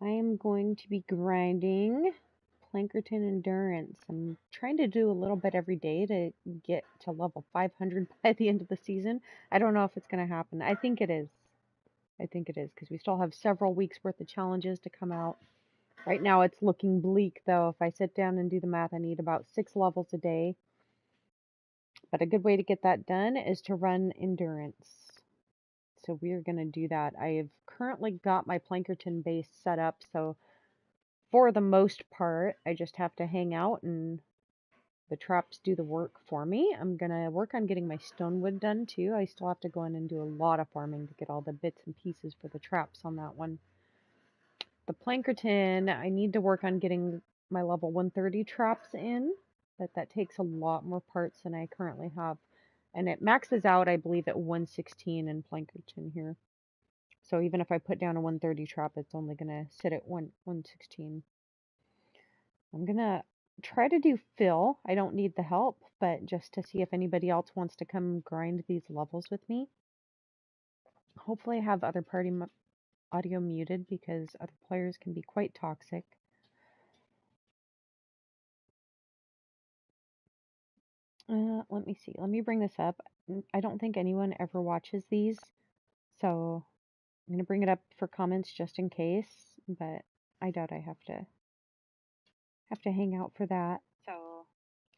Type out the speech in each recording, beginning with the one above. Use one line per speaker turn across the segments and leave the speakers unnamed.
I am going to be grinding Plankerton Endurance. I'm trying to do a little bit every day to get to level 500 by the end of the season. I don't know if it's going to happen. I think it is. I think it is because we still have several weeks worth of challenges to come out. Right now it's looking bleak though. If I sit down and do the math, I need about 6 levels a day. But a good way to get that done is to run endurance. So we're going to do that. I have currently got my Plankerton base set up, so for the most part, I just have to hang out and the traps do the work for me. I'm going to work on getting my stonewood done too. I still have to go in and do a lot of farming to get all the bits and pieces for the traps on that one. The Plankerton, I need to work on getting my level 130 traps in, but that takes a lot more parts than I currently have. And it maxes out, I believe, at 116 in Plankerton here. So even if I put down a 130 trap, it's only going to sit at 116. I'm going to try to do fill. I don't need the help, but just to see if anybody else wants to come grind these levels with me. Hopefully I have other party audio muted because other players can be quite toxic. Let me see. Let me bring this up. I don't think anyone ever watches these, so I'm going to bring it up for comments just in case, but I doubt I have to hang out for that. So,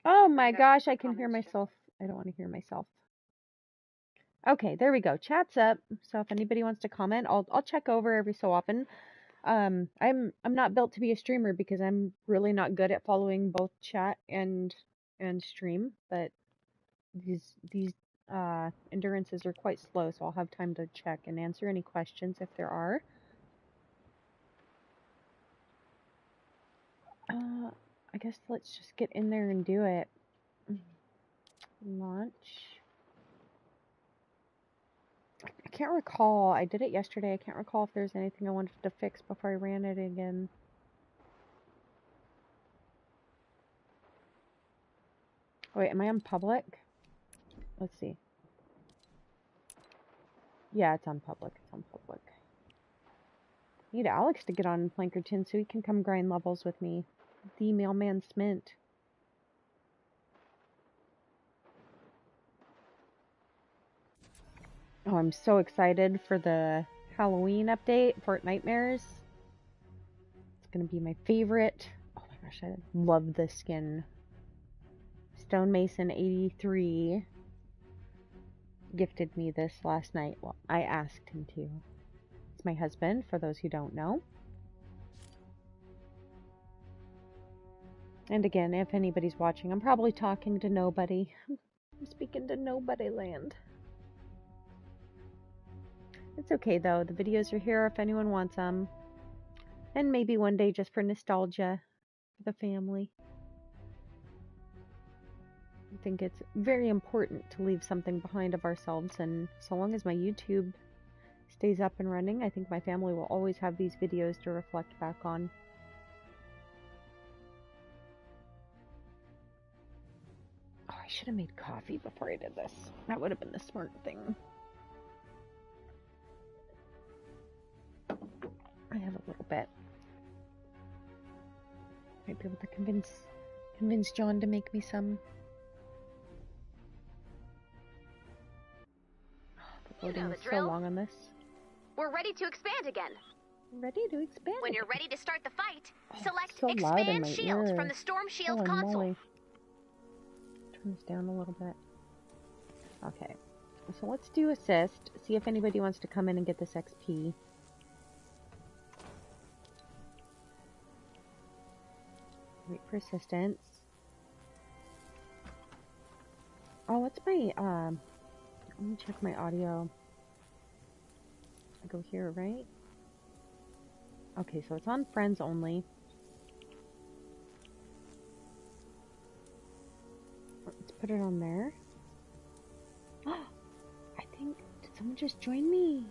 oh my gosh, I can hear myself. I don't want to hear myself. Okay, there we go. Chat's up. So if anybody wants to comment, I'll check over every so often. I'm not built to be a streamer because I'm really not good at following both chat and stream, but these endurances are quite slow, so I'll have time to check and answer any questions if there are. I guess let's just get in there and do it. Launch. I can't recall. I did it yesterday. I can't recall if there's anything I wanted to fix before I ran it again. Wait, am I on public? Let's see. Yeah, it's on public. It's on public. Need Alex to get on Plankerton so he can come grind levels with me. The mailman Smint. Oh, I'm so excited for the Halloween update, Fortnitemares. It's gonna be my favorite. Oh my gosh, I love this skin. Stonemason 83 gifted me this last night. Well, I asked him to. It's my husband, for those who don't know. And again, if anybody's watching, I'm probably talking to nobody. I'm speaking to nobody land. It's okay though, the videos are here if anyone wants them. And maybe one day just for nostalgia for the family. I think it's very important to leave something behind of ourselves, and so long as my YouTube stays up and running, I think my family will always have these videos to reflect back on. Oh, I should have made coffee before I did this. That would have been the smart thing. I have a little bit. Might be able to convince John to make me some. The loading is so long on this.
We're ready to expand again.
Ready to expand.
When you're ready to start the fight, select
so
Expand Shield from the Storm Shield console.
Moly. Turn this down a little bit. Okay. So let's do assist. See if anybody wants to come in and get this XP. Wait for assistance. Oh, what's my, let me check my audio. I go here, right? Okay, so it's on friends only. Let's put it on there. I think, did someone just join me?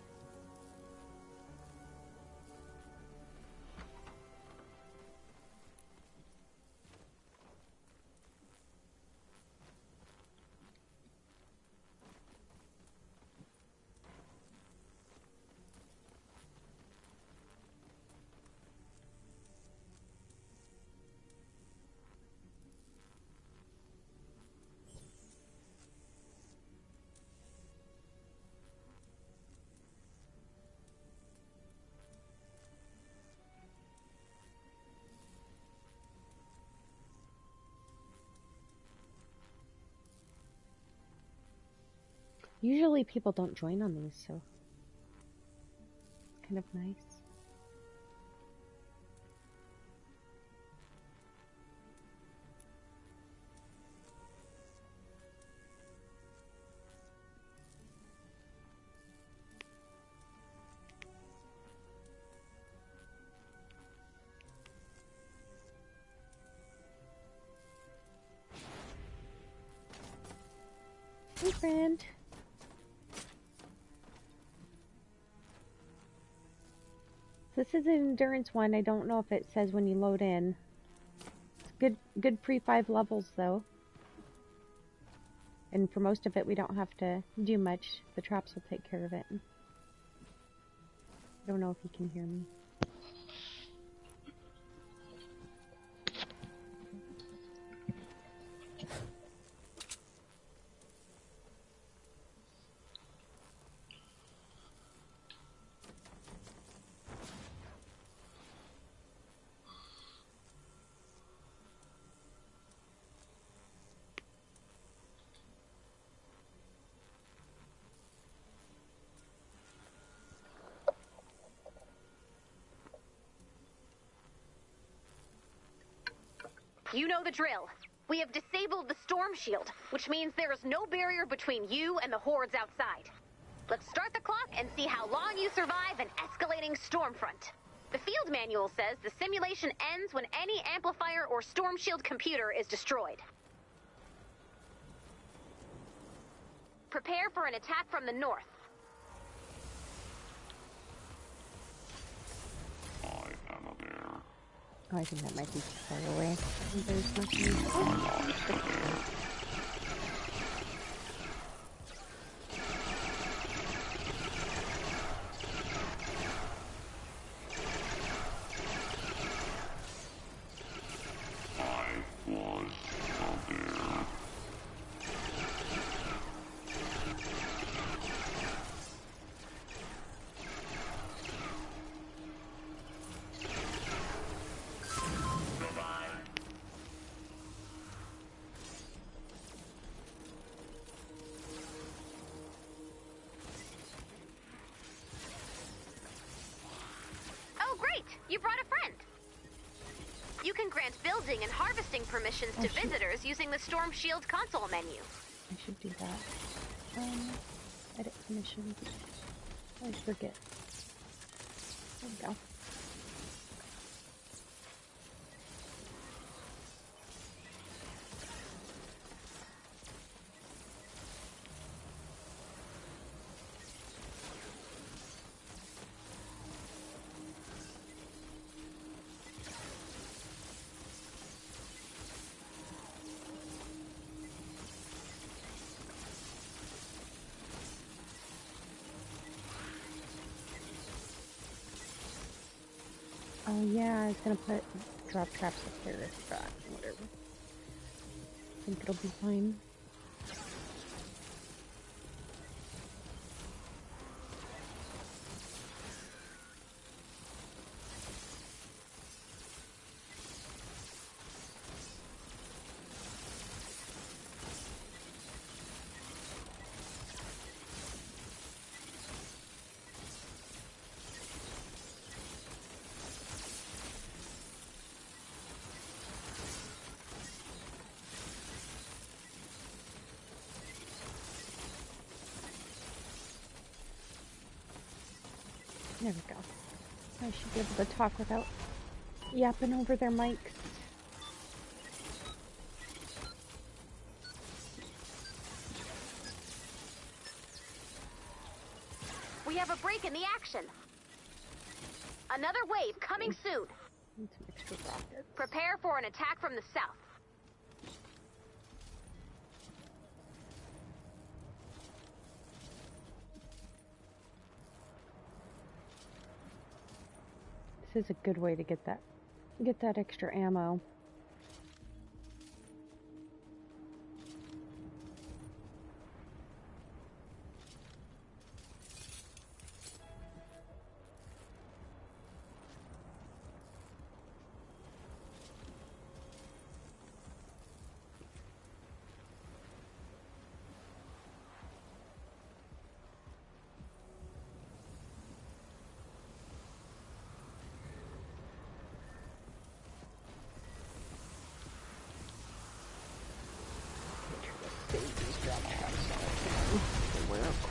Usually people don't join on these, so it's kind of nice. Hey, friend. This is an endurance one. I don't know if it says when you load in. It's good pre-5 levels though. And for most of it, we don't have to do much. The traps will take care of it. I don't know if you can hear me.
You know the drill. We have disabled the storm shield, which means there is no barrier between you and the hordes outside. Let's start the clock and see how long you survive an escalating storm front. The field manual says the simulation ends when any amplifier or storm shield computer is destroyed. Prepare for an attack from the north.
Oh, I think that might be too far away. There's nothing. Oh.
You brought a friend. You can grant building and harvesting permissions to visitors using the Storm Shield console menu.
I should do that. Edit permissions. I always forget. There we go. Oh yeah, I was gonna put drop traps up there. I forgot. Whatever. I think it'll be fine. There we go. I should be able to talk without yapping over their mics.
We have a break in the action. Another wave coming soon.
Need some extra rockets.
Prepare for an attack from the south.
This is a good way to get that extra ammo.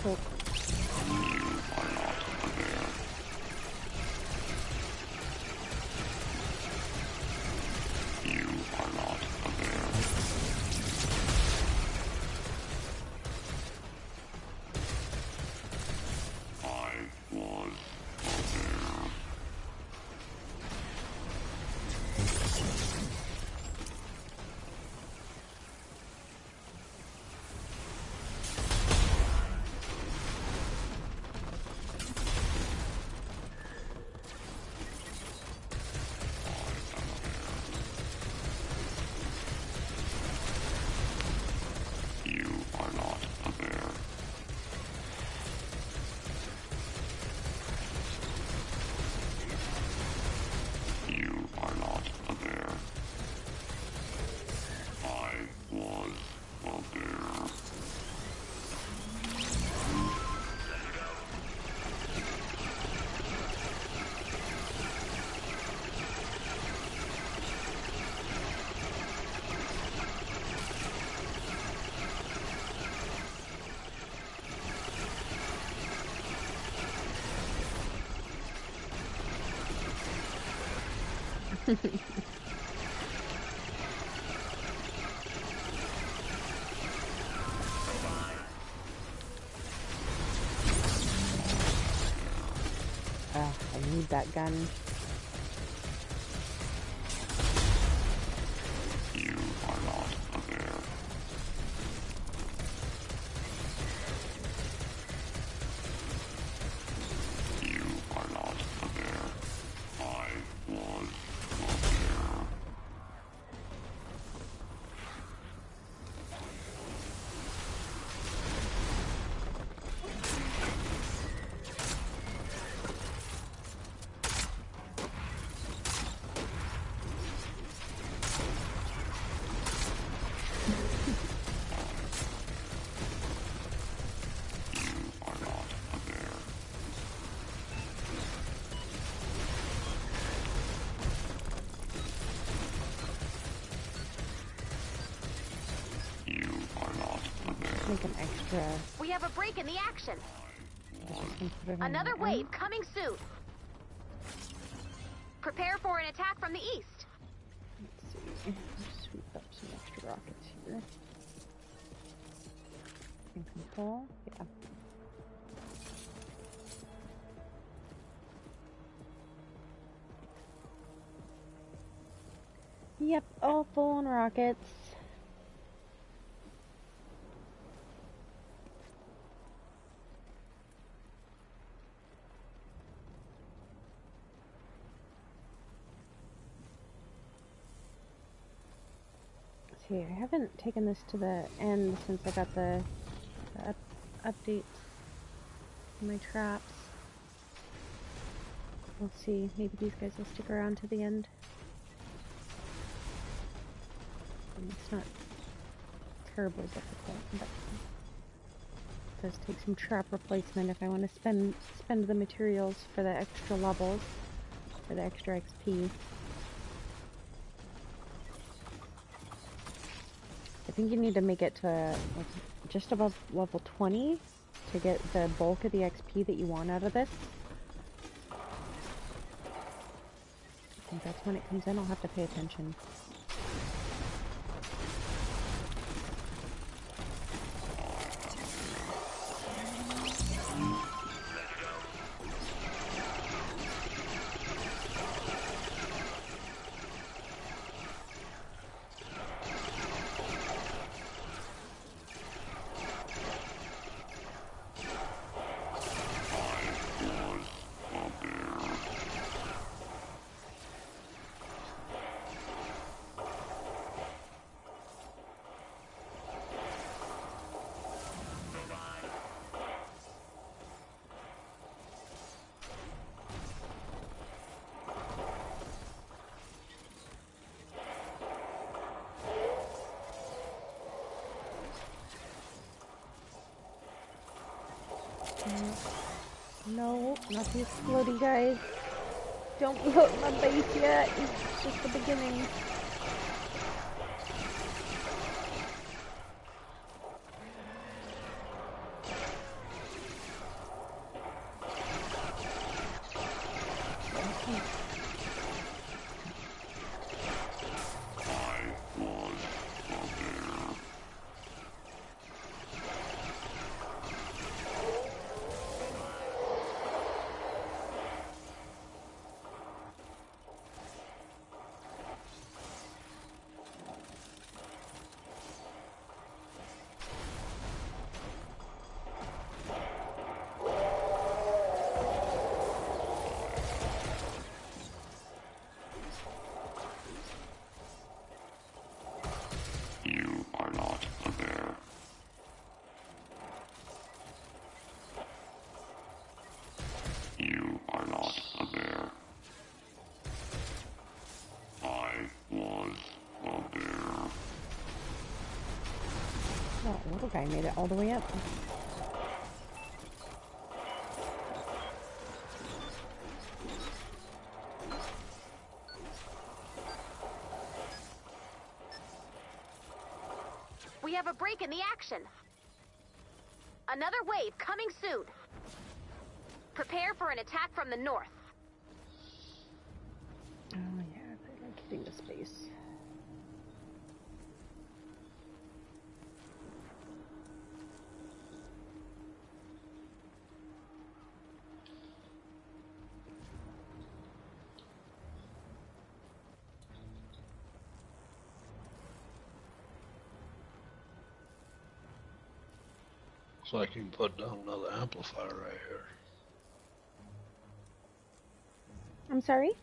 Cool. I need that gun.
You are not a bear. You are not a bear. I was a bear.
Make an extra.
We have a break in the action. Another
Another
wave coming soon. Prepare for an attack from the east.
Let's see. Sweep up some extra rockets here. In control? Yeah. Yep, all full on rockets. See, I haven't taken this to the end since I got the updates in my traps. We'll see. Maybe these guys will stick around to the end. It's not terribly difficult, but it does take some trap replacement if I want to spend the materials for the extra levels, for the extra XP. I think you need to make it to like, just above level 20 to get the bulk of the XP that you want out of this. I think that's when it comes in. I'll have to pay attention. No, not these floaty guys. Don't blow up my base yet. It's just the beginning. The little guy made it all the way up.
We have a break in the action. Another wave coming soon. Prepare for an attack from the north.
Oh yeah, I like hitting the space.
Looks like you can put down another amplifier right here.
I'm sorry?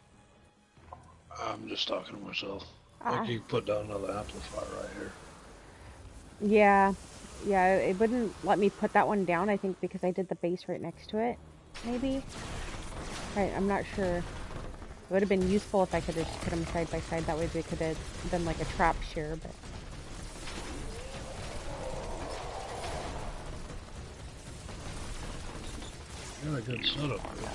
I'm just talking to myself.
Ah.
Like you can put down another amplifier right here.
Yeah. Yeah, it wouldn't let me put that one down, I think, because I did the bass right next to it. Maybe? Right, I'm not sure. It would have been useful if I could have just put them side by side. That way they could have been like a trap share, but...
You got a good setup here.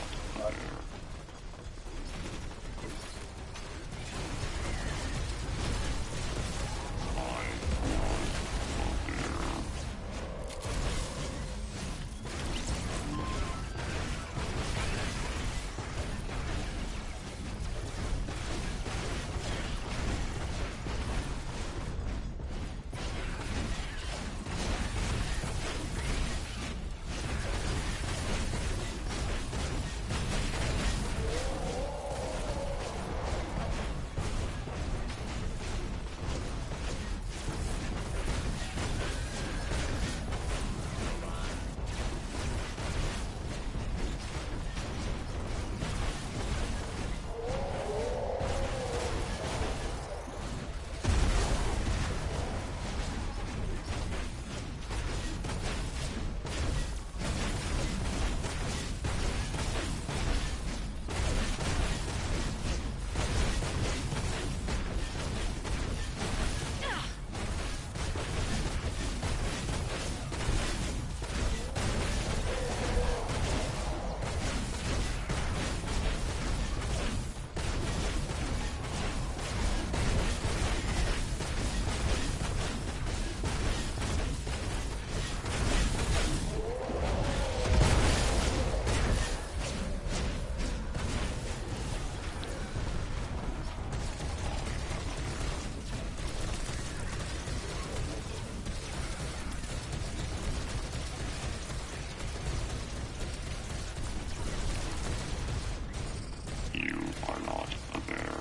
You are not a bear.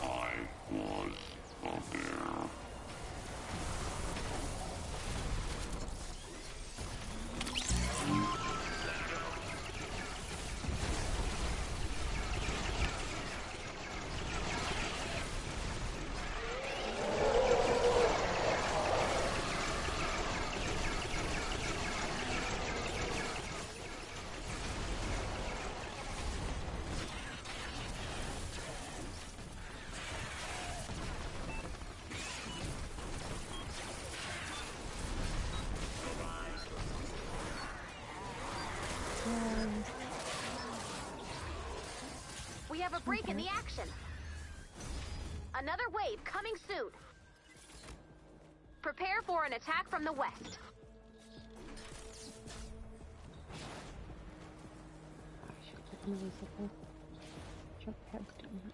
I was a bear.
We have a break in the action. Another wave coming soon. Prepare for an attack from the west.
Jump pads down here.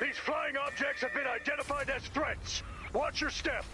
These flying objects have been identified as threats. Watch your step.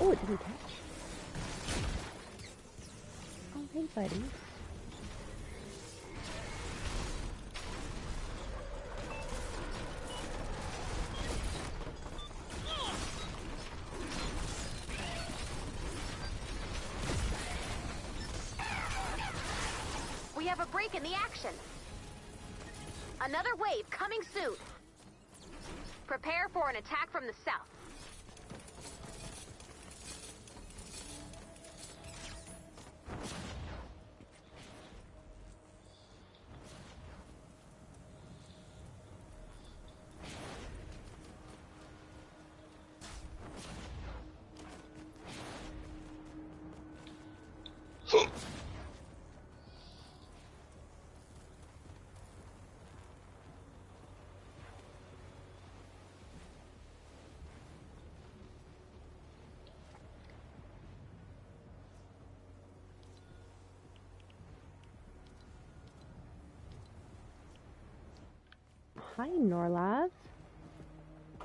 Oh, it didn't catch. Oh, hey, buddy.
We have a break in the action. Another wave coming soon. Prepare for an attack from the south.
Hi, Norlav. I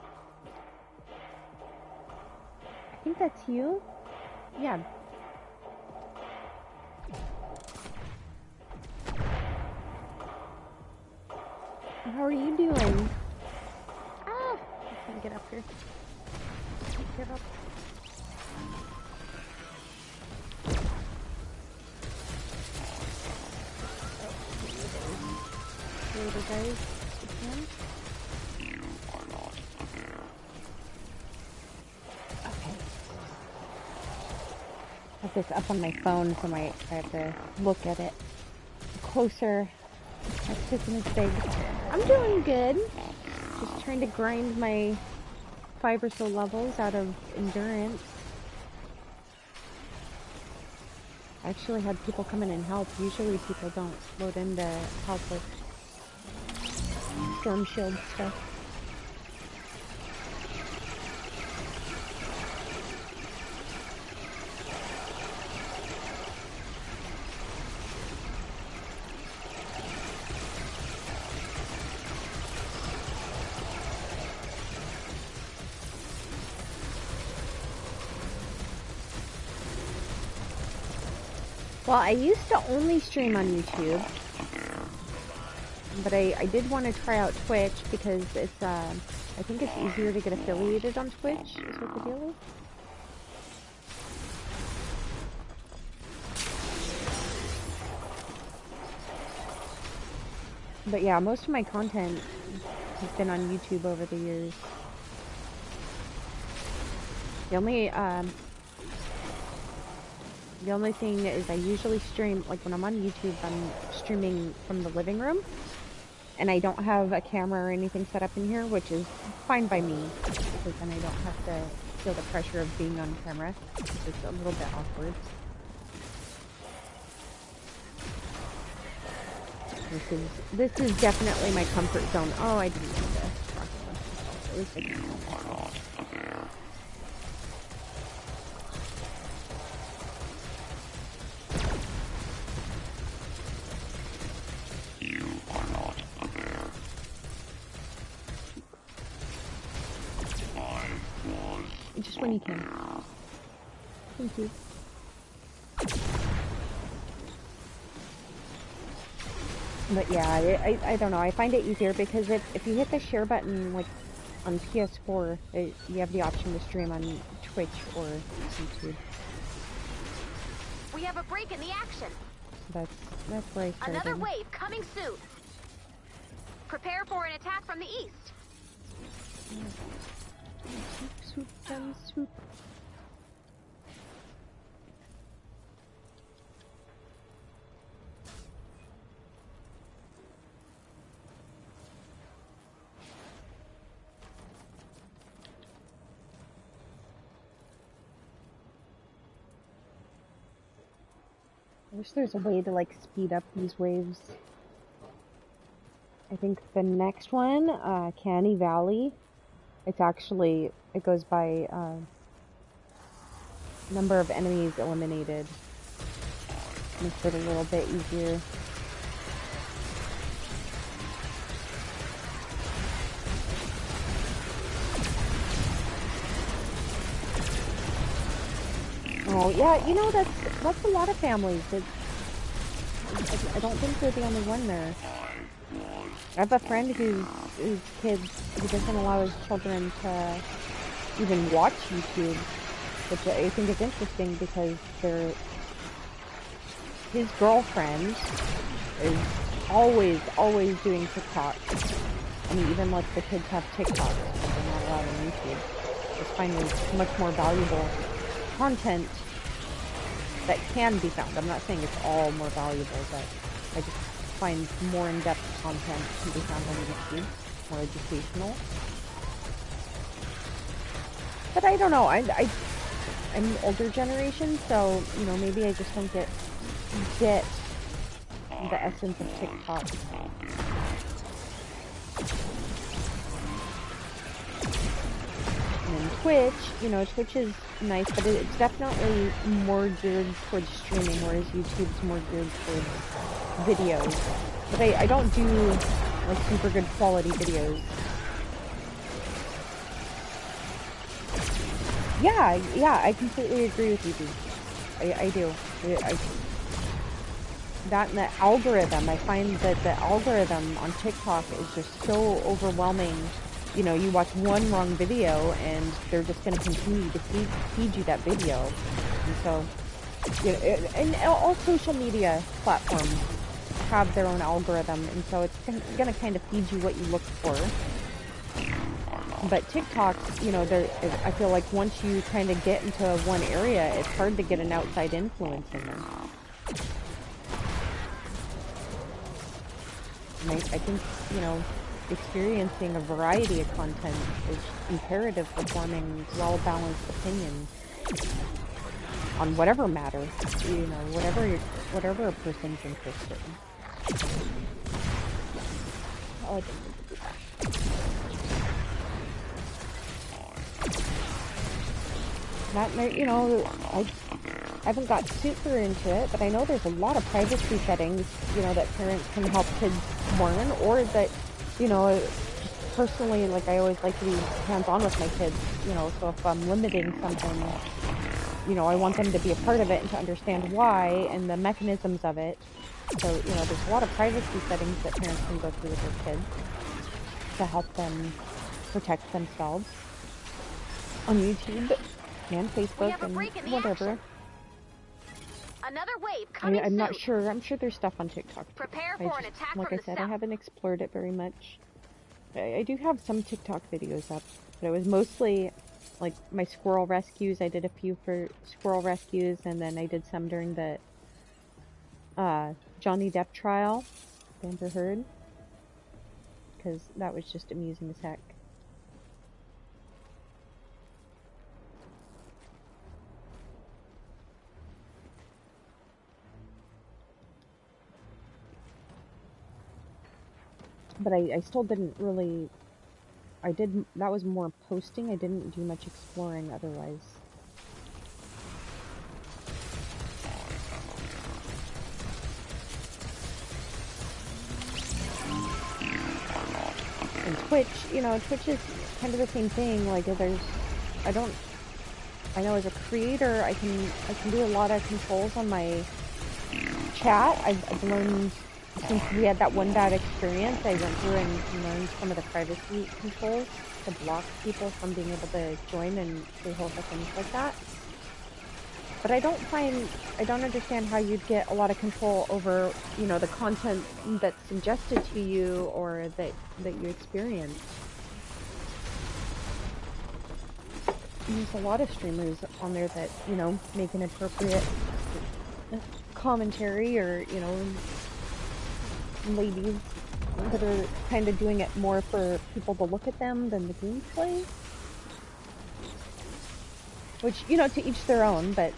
think that's you. Yeah. How are you doing? Ah! I can't get up here. Get up. Later, guys.
You are not a bear.
Okay. I have this up on my phone, so I have to look at it closer. That's just a mistake. I'm doing good. Just trying to grind my 5 or so levels out of endurance. I actually had people come in and help. Usually people don't load in to help with storm shield stuff. Well, I used to only stream on YouTube, but I did want to try out Twitch because it's I think it's easier to get affiliated on Twitch is what the deal is. But yeah, most of my content has been on YouTube over the years. The only thing is I usually stream, like when I'm on YouTube, I'm streaming from the living room. And I don't have a camera or anything set up in here, which is fine by me. Because then I don't have to feel the pressure of being on camera. It's a little bit awkward. This is definitely my comfort zone. Oh, I didn't know this. At least I can
You are not a bear. You are not a bear. I was
just when you can. Thank you. But yeah, I don't know. I find it easier because if you hit the share button, like on PS4, you have the option to stream on Twitch or YouTube.
We have a break in the action.
That's where I started.
Another wave coming soon. Prepare for an attack from the east.
Swoop, swoop, swoop. I wish there's a way to like speed up these waves. I think the next one, Canny Valley, it goes by number of enemies eliminated. Makes it a little bit easier. Oh yeah, you know that's a lot of families. I don't think we're the only one there. I have a friend whose kids who doesn't allow his children to even watch YouTube, which I think is interesting because his girlfriend is always doing TikTok. I mean, even like the kids have TikTok, but they're not allowed on YouTube. I just find there's much more valuable content that can be found. I'm not saying it's all more valuable, but I just find more in-depth content can be found on YouTube, more educational. But I don't know. I'm older generation, so you know maybe I just don't get the essence of TikTok. And then Twitch, you know, Twitch is nice, but it's definitely more geared towards streaming, whereas YouTube's more geared towards videos. But I don't do like super good quality videos. Yeah, I completely agree with you, dude. I do. That and the algorithm, I find that the algorithm on TikTok is just so overwhelming. You know, you watch one wrong video and they're just going to continue to feed you that video. And so, you know, and all social media platforms have their own algorithm, and so it's going to kind of feed you what you look for. But TikTok, you know, I feel like once you kind of get into one area, it's hard to get an outside influence in there. And I think, you know, experiencing a variety of content is imperative for forming well-balanced opinions on whatever matter, you know, whatever a person's interested in. Oh, I didn't mean to do that. That, you know, I haven't got super into it, but I know there's a lot of privacy settings, you know, that parents can help kids learn, or that, you know, personally, like, I always like to be hands-on with my kids, you know, so if I'm limiting something, you know, I want them to be a part of it and to understand why and the mechanisms of it. So, you know, there's a lot of privacy settings that parents can go through with their kids to help them protect themselves on YouTube and Facebook and whatever.
Another wave coming
I'm not
soon.
sure. I'm sure there's stuff on TikTok too.
Prepare for an attack
like
from
I
the
said,
south.
I haven't explored it very much. I do have some TikTok videos up, but it was mostly like my squirrel rescues. I did a few for squirrel rescues, and then I did some during the Johnny Depp trial, Amber Heard, because that was just amusing as heck. But I still didn't really. That was more posting. I didn't do much exploring otherwise. And Twitch, you know, Twitch is kind of the same thing. Like, I know as a creator, I can do a lot of controls on my chat. I've learned, since we had that one bad experience, I went through and learned some of the privacy controls to block people from being able to join and say horrible things like that. But I don't understand how you'd get a lot of control over, you know, the content that's suggested to you or that you experience. There's a lot of streamers on there that, you know, make an appropriate commentary, or, you know, ladies that are kind of doing it more for people to look at them than the gameplay. Which, you know, to each their own, but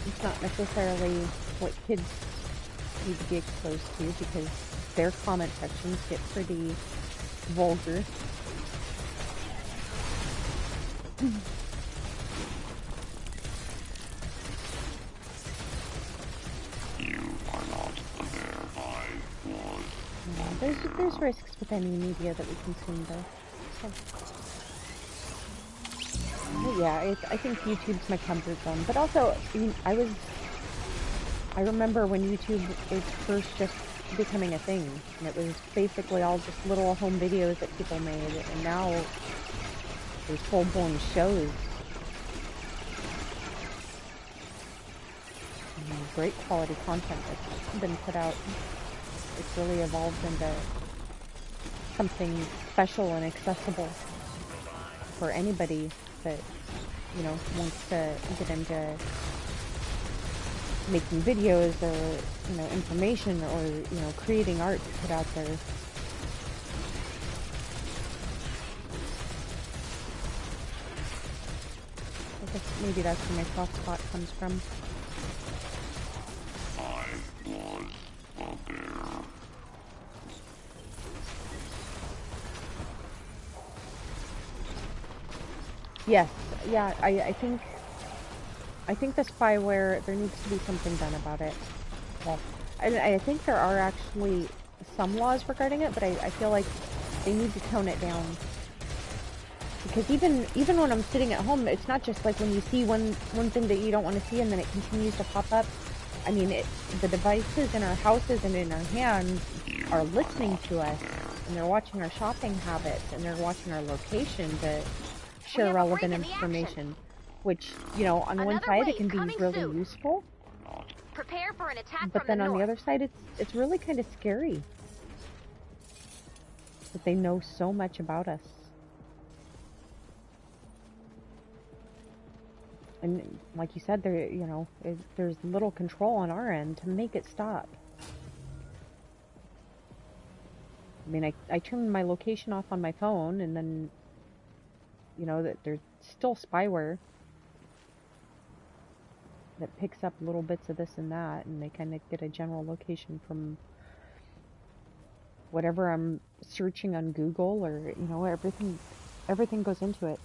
it's not necessarily what kids need to be exposed to, because their comment sections get pretty vulgar. There's risks with any media that we consume, though. So. Yeah, I think YouTube's my comfort zone. But also, I remember when YouTube was first just becoming a thing, and it was basically all just little home videos that people made, and now there's full-blown shows. And great quality content that's been put out. It's really evolved into something special and accessible for anybody that, wants to get into making videos or, information or, creating art to put out there. I guess maybe that's where my soft spot comes from.
I was a bear.
Yes, yeah, I think the spyware, there needs to be something done about it. Well, I think there are actually some laws regarding it, but I feel like they need to tone it down. Because even when I'm sitting at home, it's not just like when you see one thing that you don't want to see and then it continues to pop up. I mean, the devices in our houses and in our hands are listening to us, and they're watching our shopping habits, and they're watching our location to share relevant information. Which, on the one side, it can be really useful.
Prepare for an attack
But then on the other side, it's really kind of scary that they know so much about us. And like you said, there's little control on our end to make it stop. I mean, I turned my location off on my phone, and then, that there's still spyware that picks up little bits of this and that, and they kind of get a general location from whatever I'm searching on Google, or, everything goes into it.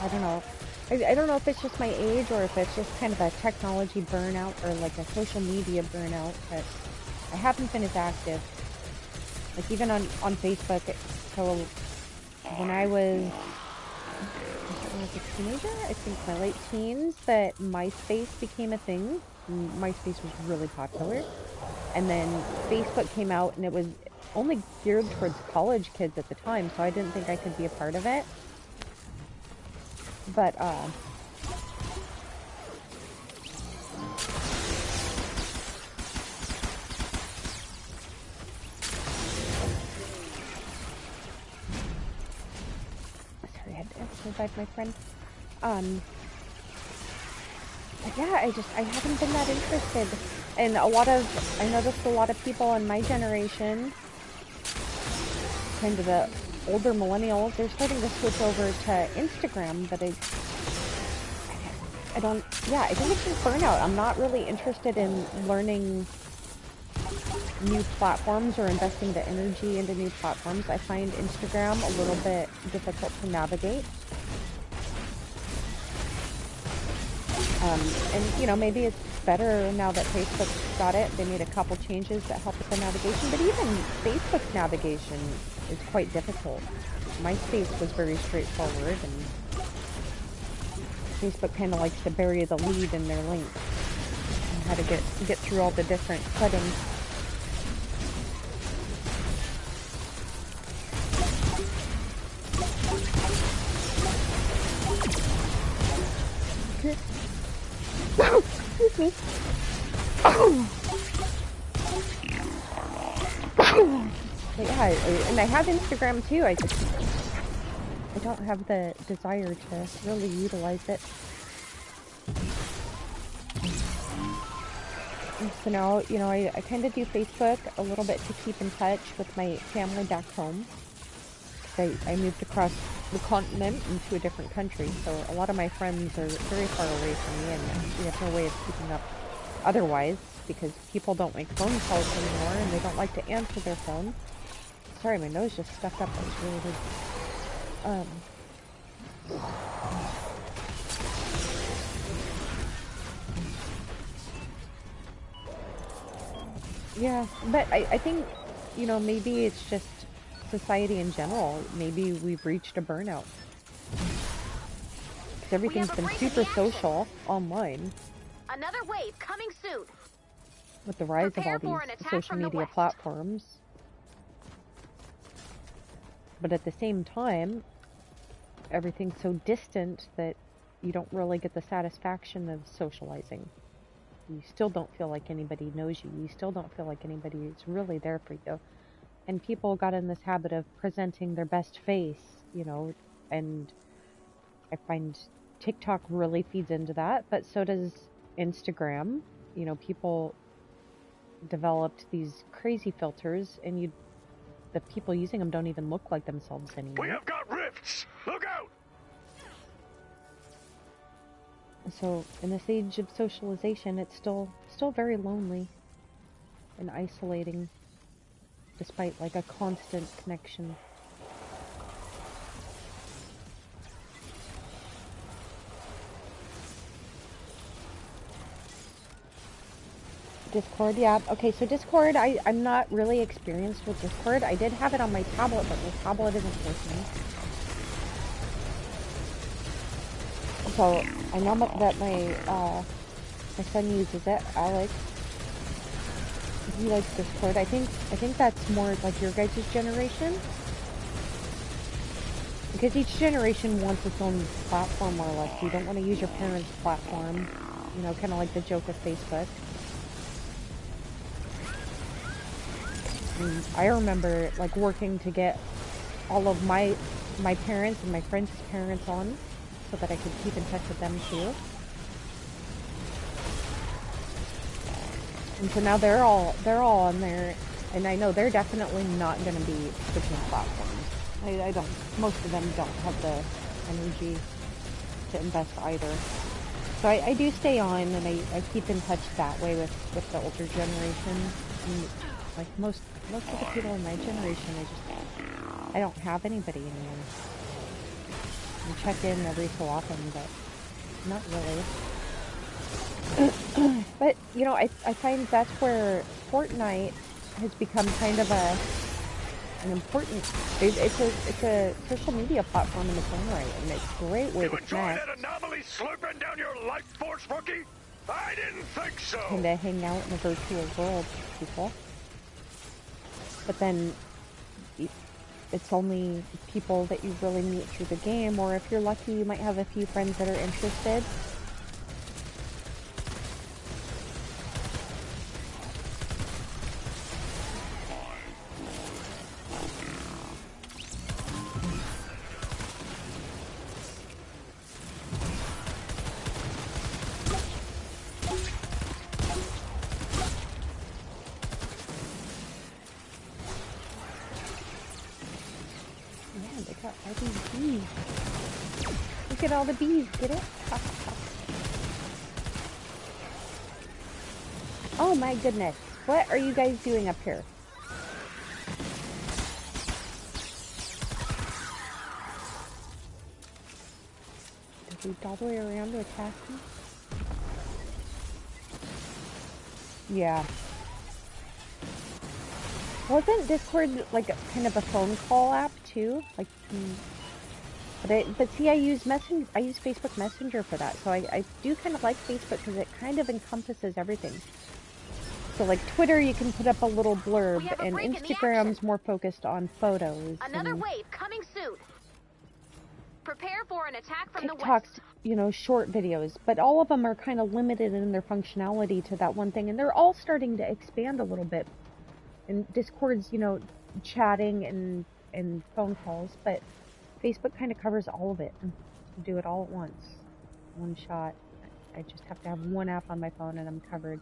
I don't know. I don't know if it's just my age or if it's just kind of a technology burnout or like a social media burnout, but I haven't been as active. Like even on Facebook, so when I was a teenager, I think my late teens, that MySpace became a thing. MySpace was really popular. And then Facebook came out, and it was only geared towards college kids at the time, so I didn't think I could be a part of it. But, sorry, I had to revive my friend. But yeah, I haven't been that interested. And I noticed a lot of people in my generation, kind of the older millennials, they're starting to switch over to Instagram, but I think it's just burnout. I'm not really interested in learning new platforms or investing the energy into new platforms. I find Instagram a little bit difficult to navigate. And, maybe it's better now that Facebook's got it. They made a couple changes that help with the navigation, but even Facebook's navigation is quite difficult. MySpace was very straightforward, and Facebook kind of likes to bury the lead in their link and how to get through all the different settings. Excuse me. But yeah, and I have Instagram too. I don't have the desire to really utilize it. And so now, I kind of do Facebook a little bit to keep in touch with my family back home. I moved across the continent into a different country, so a lot of my friends are very far away from me, and we have no way of keeping up otherwise, because people don't make phone calls anymore, and they don't like to answer their phone. Sorry, my nose just stuck up. That was really weird. Yeah, but I think, you know, maybe it's just society in general. Maybe we've reached a burnout. Because everything's been super social online
Another wave coming soon.
with the rise of all
Prepare for
these
an attack
social
from the
media
west.
platforms. But at the same time, everything's so distant that you don't really get the satisfaction of socializing. You still don't feel like anybody knows you. You still don't feel like anybody is really there for you. And people got in this habit of presenting their best face, you know, and I find TikTok really feeds into that, but so does Instagram. You know, people developed these crazy filters, and the people using them don't even look like themselves anymore.
We have got rifts! Look out!
So in this age of socialization, it's still very lonely and isolating, despite like a constant connection. Discord, yeah. Okay, so Discord, I'm not really experienced with Discord. I did have it on my tablet, but my tablet isn't working. So I know that my son uses it, Alex. He likes Discord. I think that's more like your guys' generation. Because each generation wants its own platform, more or less. You don't want to use your parents' platform. You know, kind of like the joke with Facebook. And I remember like working to get all of my parents and my friends' parents on so that I could keep in touch with them too. And so now they're all on there, and I know they're definitely not going to be switching platforms. I don't. Most of them don't have the energy to invest either. So I do stay on, and I keep in touch that way with the older generation. And like most of the people in my generation, I don't have anybody anymore. I check in every so often, but not really. But you know, I find that's where Fortnite has become kind of an important. It's a social media platform in its own right, and it's a great way to connect.
You enjoy that anomaly slurping down your life force, rookie? I didn't think so.
And to hang out in a virtual world with people. But then it's only people that you really meet through the game, or if you're lucky, you might have a few friends that are interested. Look at all the bees, get it? Oh my goodness, what are you guys doing up here? Did we all the way around to attack me? Yeah. Wasn't Discord like kind of a phone call app too? Like, but see, I use Facebook Messenger for that, so I do kind of like Facebook because it kind of encompasses everything. So like Twitter, you can put up a little blurb, and Instagram's more focused on photos.
Another wave coming soon. Prepare for an attack from the west.
TikTok's, you know, short videos, but all of them are kind of limited in their functionality to that one thing, and they're all starting to expand a little bit. And Discord's, you know, chatting and phone calls, but Facebook kind of covers all of it. And do it all at once. One shot. I just have to have one app on my phone and I'm covered.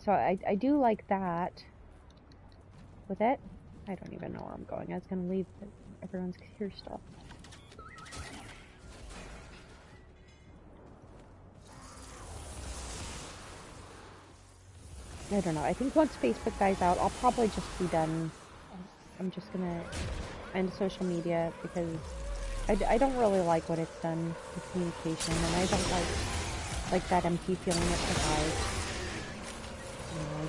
So I do like that. With it, I don't even know where I'm going. I was going to leave, but everyone's here still. I don't know. I think once Facebook dies out, I'll probably just be done. I'm just gonna and social media because I don't really like what it's done to communication, and I don't like that empty feeling it provides. You know, I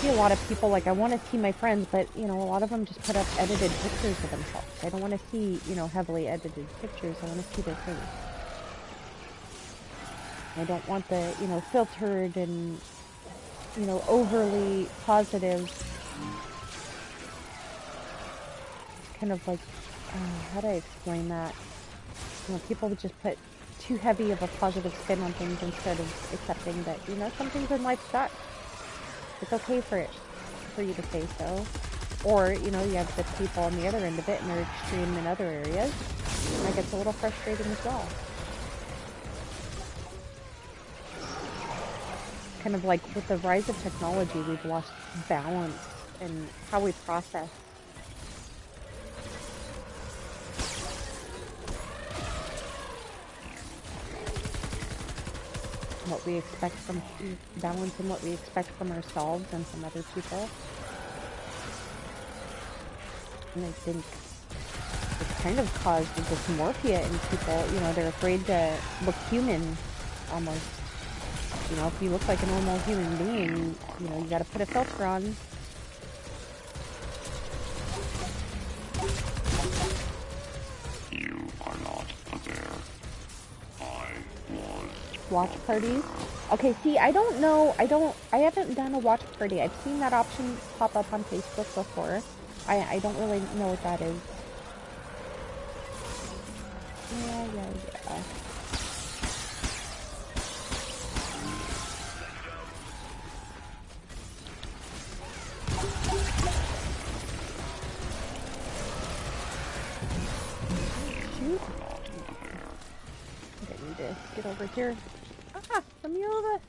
see a lot of people, like, I want to see my friends, but, you know, a lot of them just put up edited pictures of themselves. I don't want to see, you know, heavily edited pictures. I want to see their face. I don't want the, you know, filtered and, you know, overly positive. It's kind of like, how do I explain that? You know, people would just put too heavy of a positive spin on things instead of accepting that, you know, some things in life suck. It's okay for you to say so. Or, you know, you have the people on the other end of it and they're extreme in other areas. And that gets a little frustrating as well. Kind of like with the rise of technology, we've lost balance in how we process. What we expect from balance and what we expect from ourselves and from other people. And I think it's kind of caused a dysmorphia in people. You know, they're afraid to look human, almost. You know, if you look like a normal human being, you know, you gotta put a filter on.
You are not a bear. I was.
Watch parties. Okay, see, I don't know, I haven't done a watch party. I've seen that option pop up on Facebook before. I don't really know what that is. Yeah. Shoot. Okay, I need to get over here. Ah, Amelia!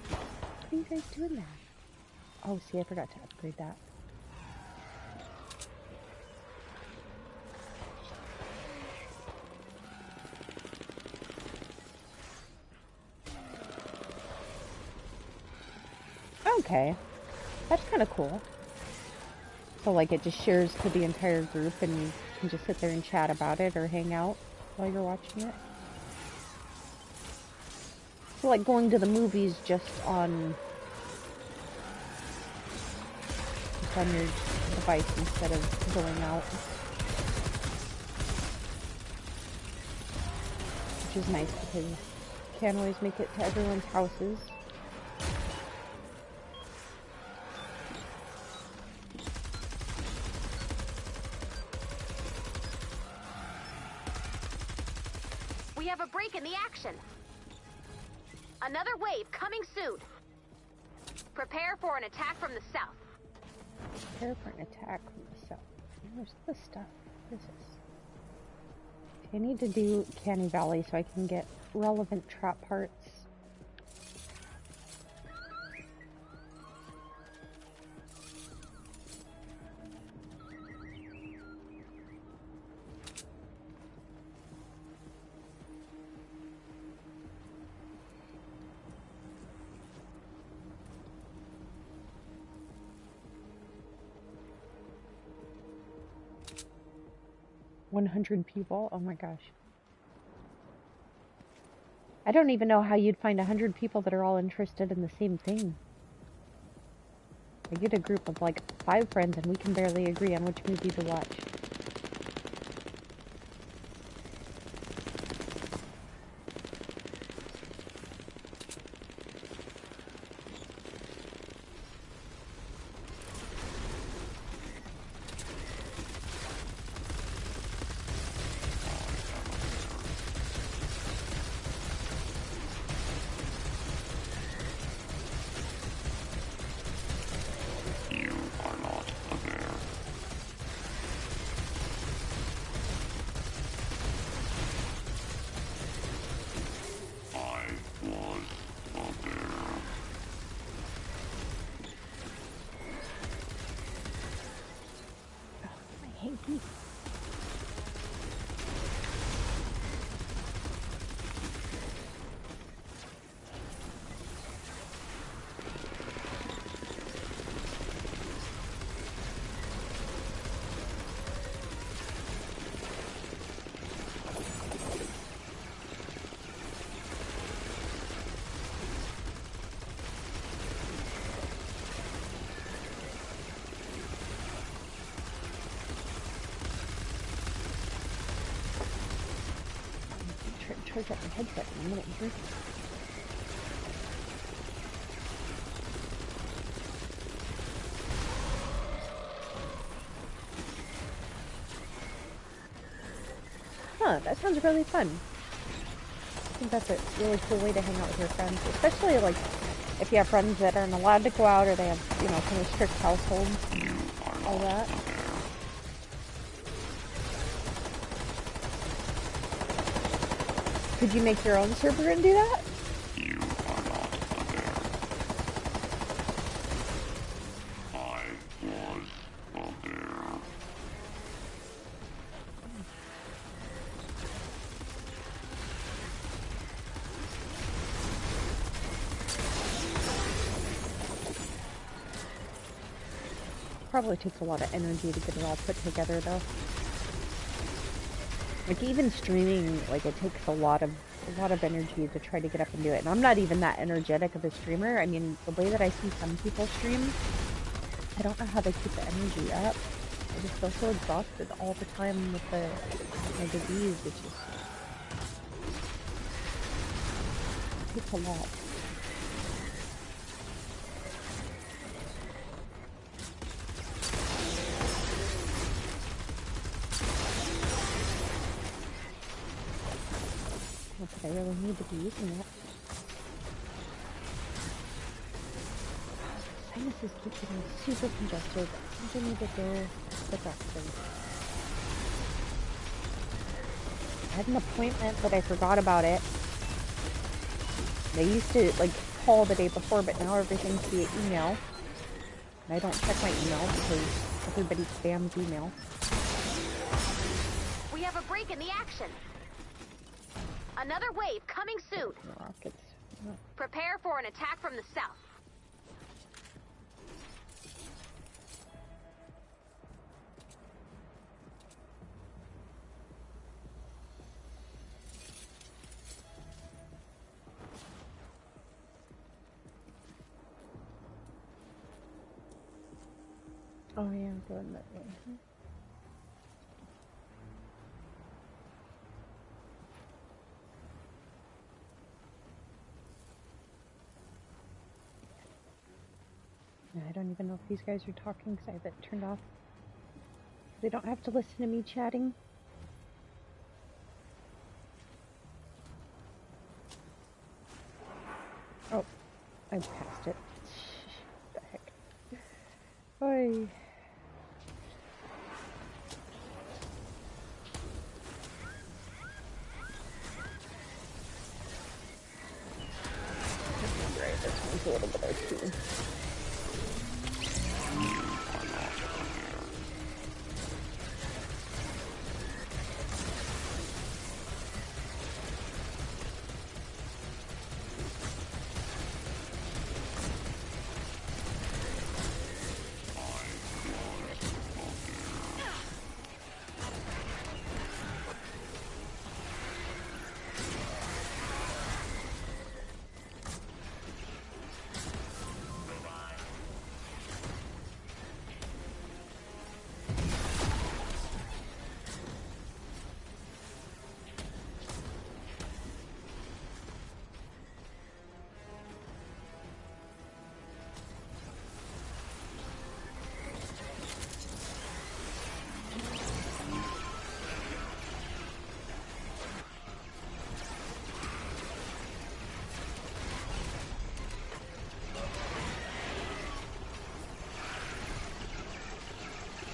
What are you guys doing there? Oh, see, I forgot to upgrade that. Okay, that's kind of cool. So, like, it just shares to the entire group and you can just sit there and chat about it or hang out while you're watching it. So, like, going to the movies just on your device instead of going out. Which is nice because you can't always make it to everyone's houses.
We have a break in the action. Another wave coming soon. Prepare for an attack from the south.
Prepare for an attack from the south. Where's the stuff? What is this? I need to do Canny Valley so I can get relevant trap parts. $100 people? Oh my gosh. I don't even know how you'd find 100 people that are all interested in the same thing. I get a group of like 5 friends and we can barely agree on which movie to watch. charge up my headset in a minute here. Huh, that sounds really fun. I think that's a really cool way to hang out with your friends, especially like if you have friends that aren't allowed to go out or they have, you know, kind of strict households, all that. Could you make your own server and do that?
You are not a bear. I was a bear.
Probably takes a lot of energy to get it all put together though. Like even streaming, like it takes a lot of energy to try to get up and do it. And I'm not even that energetic of a streamer. I mean, the way that I see some people stream, I don't know how they keep the energy up. I just feel so exhausted all the time with my disease. It takes a lot. Not that I really need to be using that. Sinuses keep getting super congested. I think I need to go to the doctor. I had an appointment, but I forgot about it. They used to like call the day before, but now everything's via email. And I don't check my email because everybody spams email.
We have a break in the action. Another wave coming soon.
Rockets. Oh.
Prepare for an attack from the south.
Oh yeah, I'm going that way. I don't even know if these guys are talking because I have it turned off. They don't have to listen to me chatting. Oh, I passed it. What the heck? Oi. Right, this one's a little bit OP.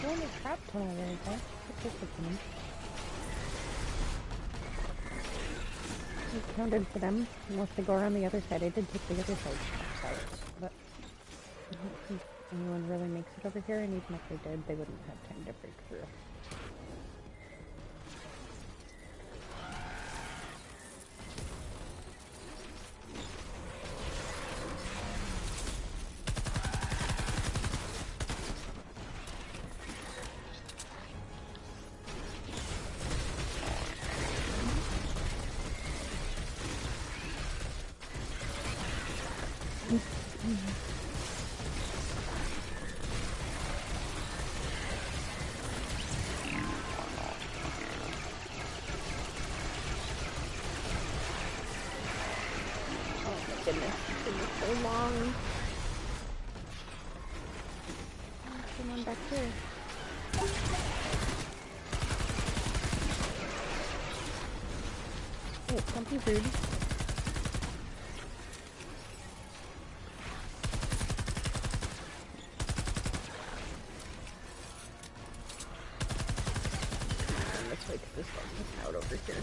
Only crap ton over there, guys. What's this again? It counted for them, unless they go around the other side. I did take the other side, but I don't think anyone really makes it over here, and even if they did, they wouldn't have time to break through. goodness, it's been so long. There's someone back here. Oh, don't be rude. Let's wait till this one is out over here.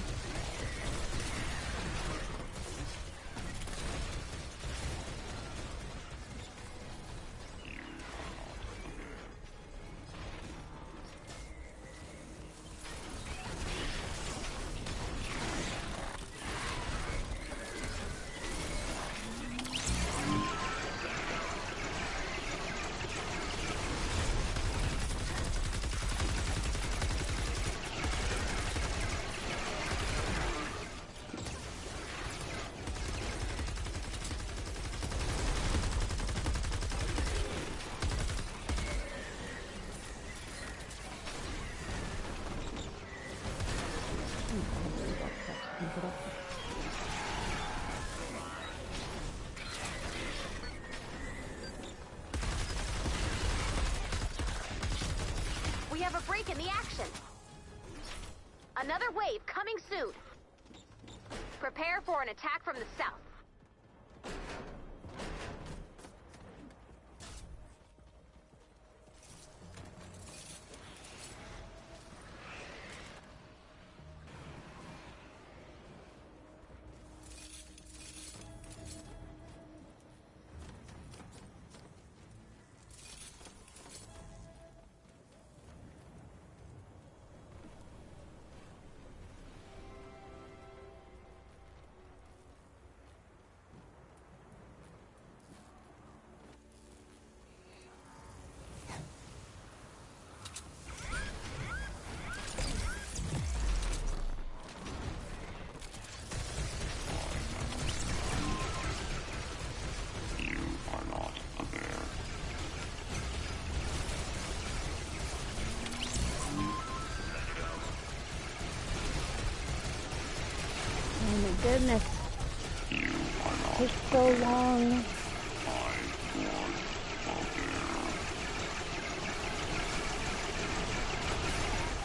We have a break in the action. Another wave coming soon. Prepare for an attack from the south.
Goodness. It takes so long.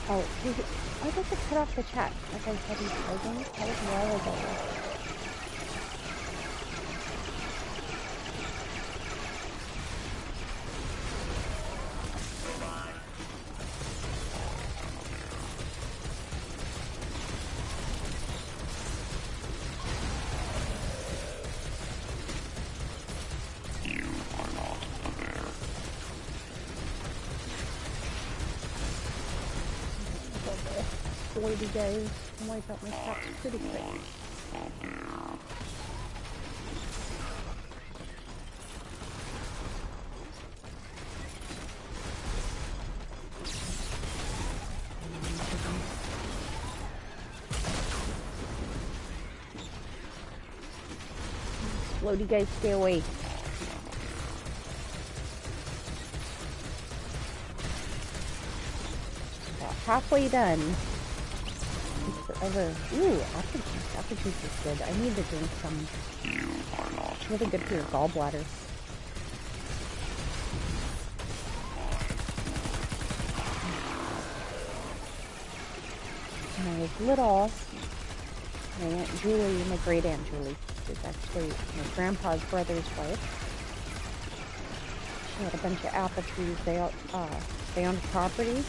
Oh, I'd like to cut off the chat. Like I said, he's closing. That was a while ago. You guys can wipe out my shots pretty quick. Floaty guys, stay away. About halfway done. Forever. Ooh, apple juice. Apple juice is good. I need to drink some. It's really good for your gallbladder. When I was little, my Aunt Julie, my great Aunt Julie, is actually my grandpa's brother's wife. She had a bunch of apple trees. They owned property,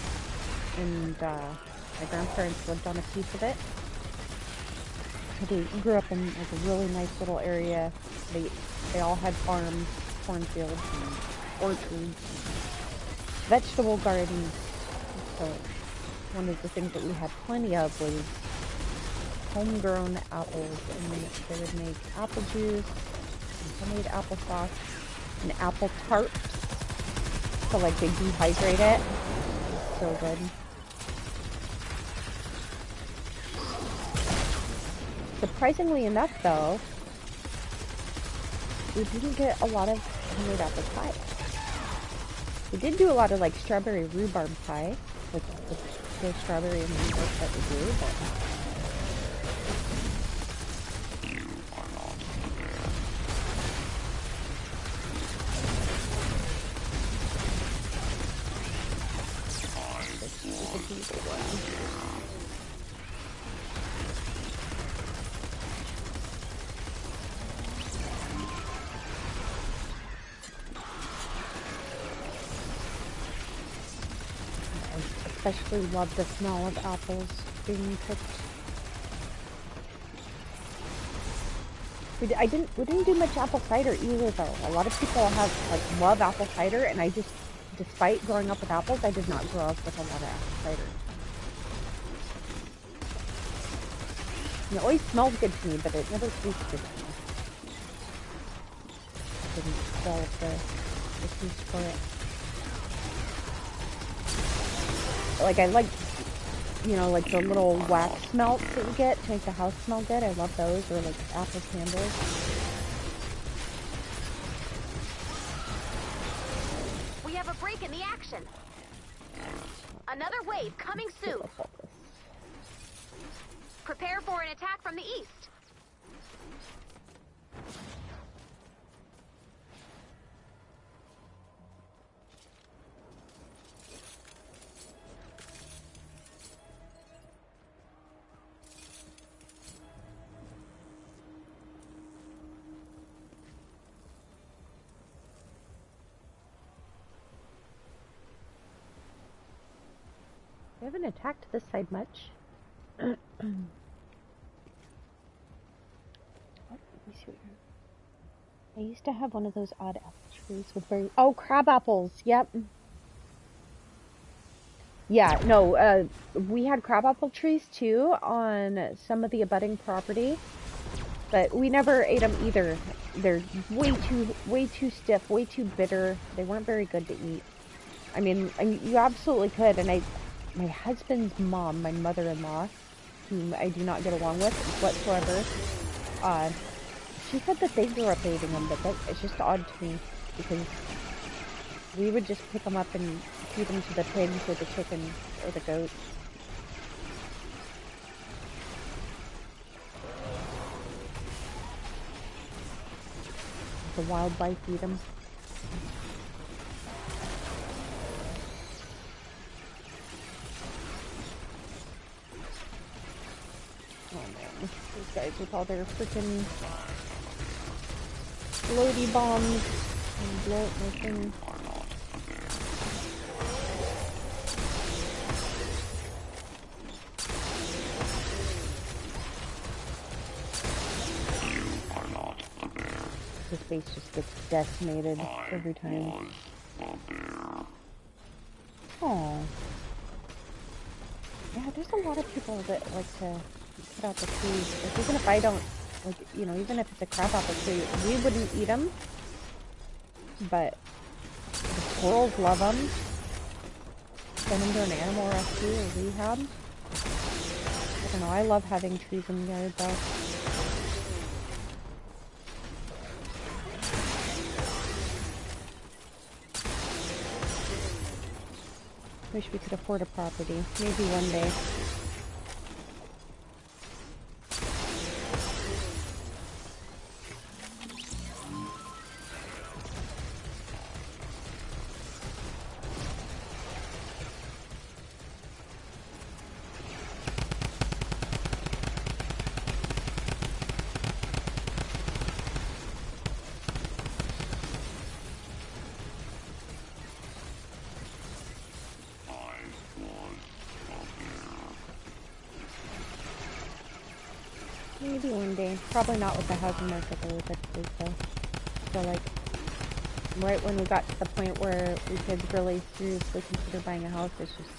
and my grandparents lived on a piece of it. They grew up in like a really nice little area. They all had farms, cornfields, and orchards, vegetable gardens. So one of the things that we had plenty of was homegrown apples, and they would make apple juice, and homemade applesauce, and apple tarts. So like they dehydrate it. So good. Surprisingly enough, though, we didn't get a lot of homemade apple pie. We did do a lot of like strawberry rhubarb pie, like the strawberry and rhubarb that we do, but especially love the smell of apples being cooked. We didn't do much apple cider either though. A lot of people love apple cider, and I just, despite growing up with apples, I did not grow up with a lot of apple cider. And it always smelled good to me, but it never tasted good to me. I didn't develop the taste for it. Like, I like, you know, like the little wax melts that you get to make the house smell good. I love those, or like apple candles.
We have a break in the action. Another wave coming soon. Prepare for an attack from the east.
We haven't attacked this side much. I used to have one of those odd apple trees with very... Oh, crab apples! Yep. Yeah, no, we had crab apple trees too on some of the abutting property, but we never ate them either. They're way too stiff, way too bitter. They weren't very good to eat. I mean, you absolutely could, and my husband's mom, my mother-in-law, whom I do not get along with whatsoever, she said that they grew up eating them, but it's just odd to me, because we would just pick them up and feed them to the pigs or the chickens or the goats. The wildlife eat them. Oh man, these guys with all their freaking floaty bombs and blow up my thing. His face just gets decimated every time. Oh. Yeah, there's a lot of people that like to put out the trees. Like, even if I don't, like, you know, even if it's a crab apple tree, we wouldn't eat them. But the squirrels love them. Send them to an animal rescue or rehab. I don't know, I love having trees in the yard though. Wish we could afford a property. Maybe one day. Maybe one day. Probably not with the housing market that we've though. So like, right when we got to the point where we could really seriously consider buying a house, it's just,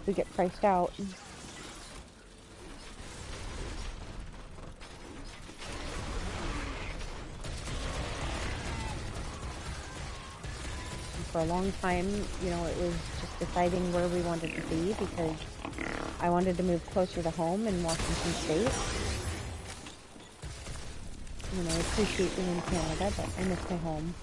we get priced out. And for a long time, you know, it was just deciding where we wanted to be, because I wanted to move closer to home in Washington State. You know, I appreciate being in Canada, but I miss my home.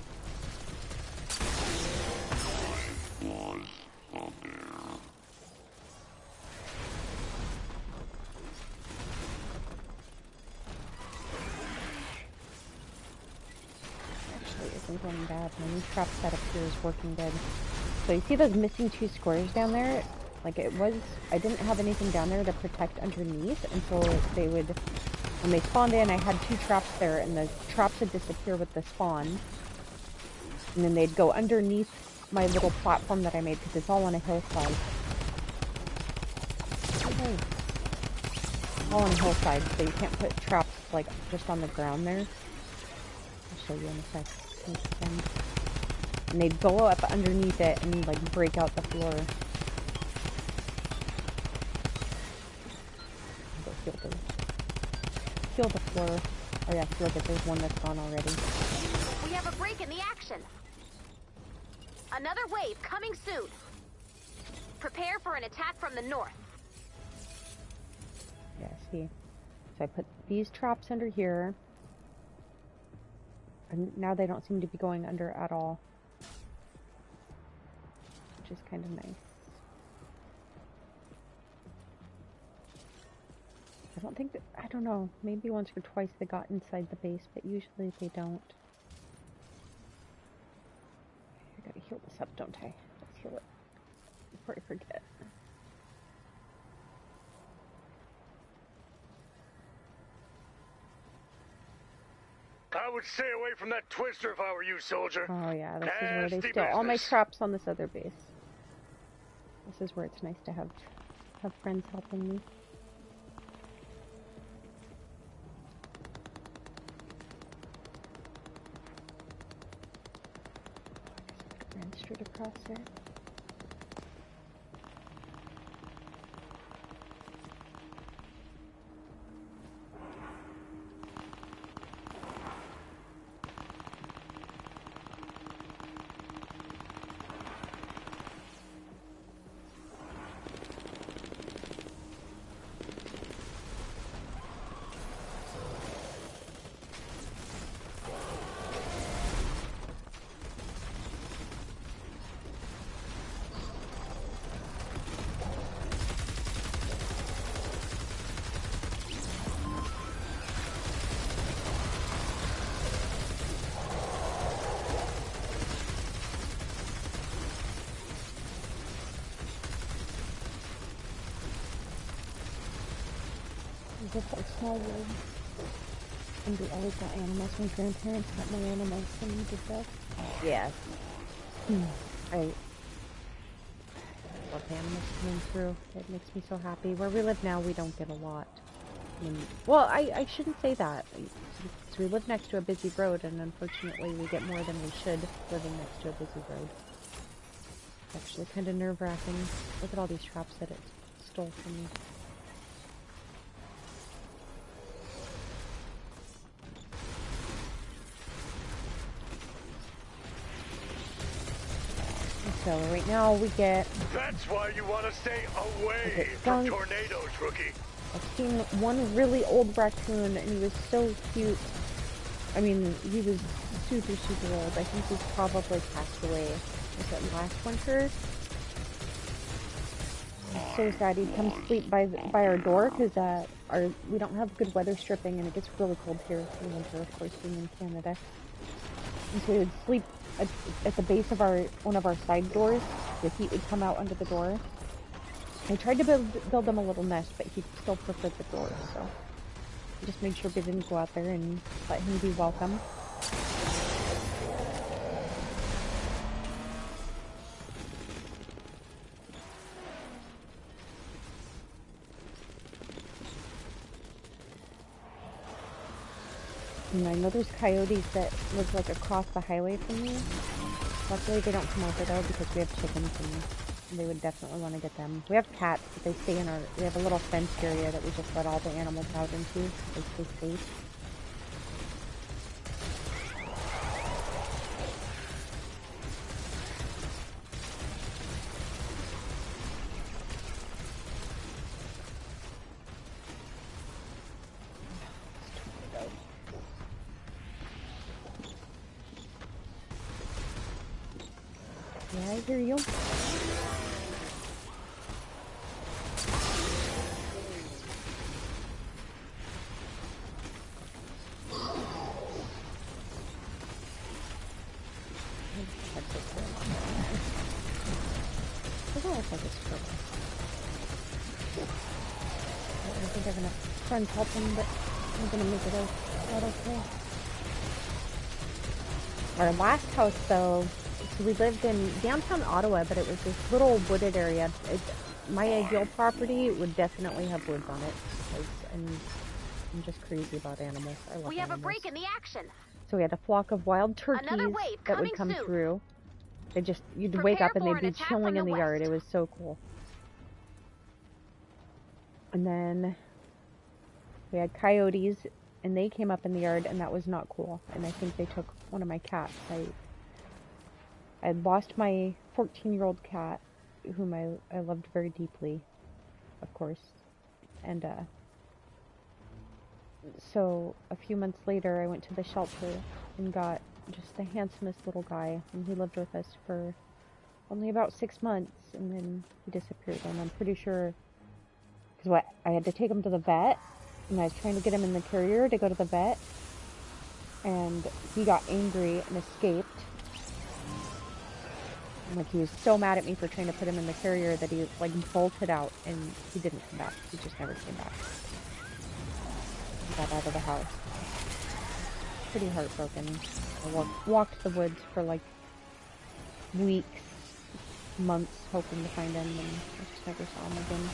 Actually, isn't going bad. My new trap setup here is working good. So you see those missing 2 squares down there? Like, it was, I didn't have anything down there to protect underneath until they would, when they spawned in, I had 2 traps there, and the traps would disappear with the spawn. And then they'd go underneath my little platform that I made, because it's all on a hillside. all on hillside, so you can't put traps like just on the ground there. I'll show you in a sec. And they'd go up underneath it and like break out the floor. Heal the floor. Oh yeah, look at there's one that's gone already.
We have a break in the action. Another wave coming soon. Prepare for an attack from the north.
Yeah, see. So I put these traps under here. And now they don't seem to be going under at all. Which is kind of nice. I don't think that, I don't know, maybe once or twice they got inside the base, but usually they don't. I gotta heal this up, don't I? Let's heal it before I forget.
I would stay away from that twister if I were you, soldier.
Oh yeah, this is where they
Nasty
steal all my
business.
traps on this other base. This is where it's nice to have friends helping me. Ran straight across there. Just a small world. And we always got animals. My grandparents got my animals when we did that. Yes. I love animals coming through. It makes me so happy. Where we live now, we don't get a lot. I mean, well, I shouldn't say that. So we live next to a busy road, and unfortunately we get more than we should living next to a busy road. It's actually kind of nerve-wracking. Look at all these traps that it stole from me. So right now we get...
That's why you want to stay away from tornadoes, rookie.
I've seen one really old raccoon, and he was so cute. I mean, he was super, super old. I think he's probably passed away. Was it last winter? It's so sad. He'd come sleep by our door, because we don't have good weather stripping, and it gets really cold here in the winter, of course, being in Canada. And so he would sleep at the base of one of our side doors. The heat would come out under the door. I tried to build him a little nest, but he still preferred the door, so I just made sure we didn't go out there and let him be welcome. And I know there's coyotes that live like across the highway from me. Luckily they don't come over though because we have chickens and they would definitely want to get them. We have cats, but they stay in we have a little fenced area that we just let all the animals out into. They stay safe. Yeah, I hear you. I think I have enough friends helping, but I'm gonna make it out okay. Our last house, though, so we lived in downtown Ottawa, but it was this little wooded area. My ideal property would definitely have woods on it, because and I'm just crazy about animals. I love
We have
animals.
a break in the action.
So we had a flock of wild turkeys
Another wave
that would
coming
come
soon.
through. You'd
Prepare
wake up and
for
they'd
an
be
attack
chilling
from
in
the
the yard.
west.
It was so cool. And then we had coyotes, and they came up in the yard, and that was not cool. And I think they took one of my cats. I had lost my 14-year-old cat, whom I loved very deeply, of course. And so a few months later, I went to the shelter and got just the handsomest little guy, and he lived with us for only about 6 months, and then he disappeared. And I'm pretty sure, because I had to take him to the vet, and I was trying to get him in the carrier to go to the vet, and he got angry and escaped. And, like, he was so mad at me for trying to put him in the carrier that he, like, bolted out, and he didn't come back. He just never came back. He got out of the house. Pretty heartbroken. I walked the woods for, like, weeks, months, hoping to find him, and I just never saw him again.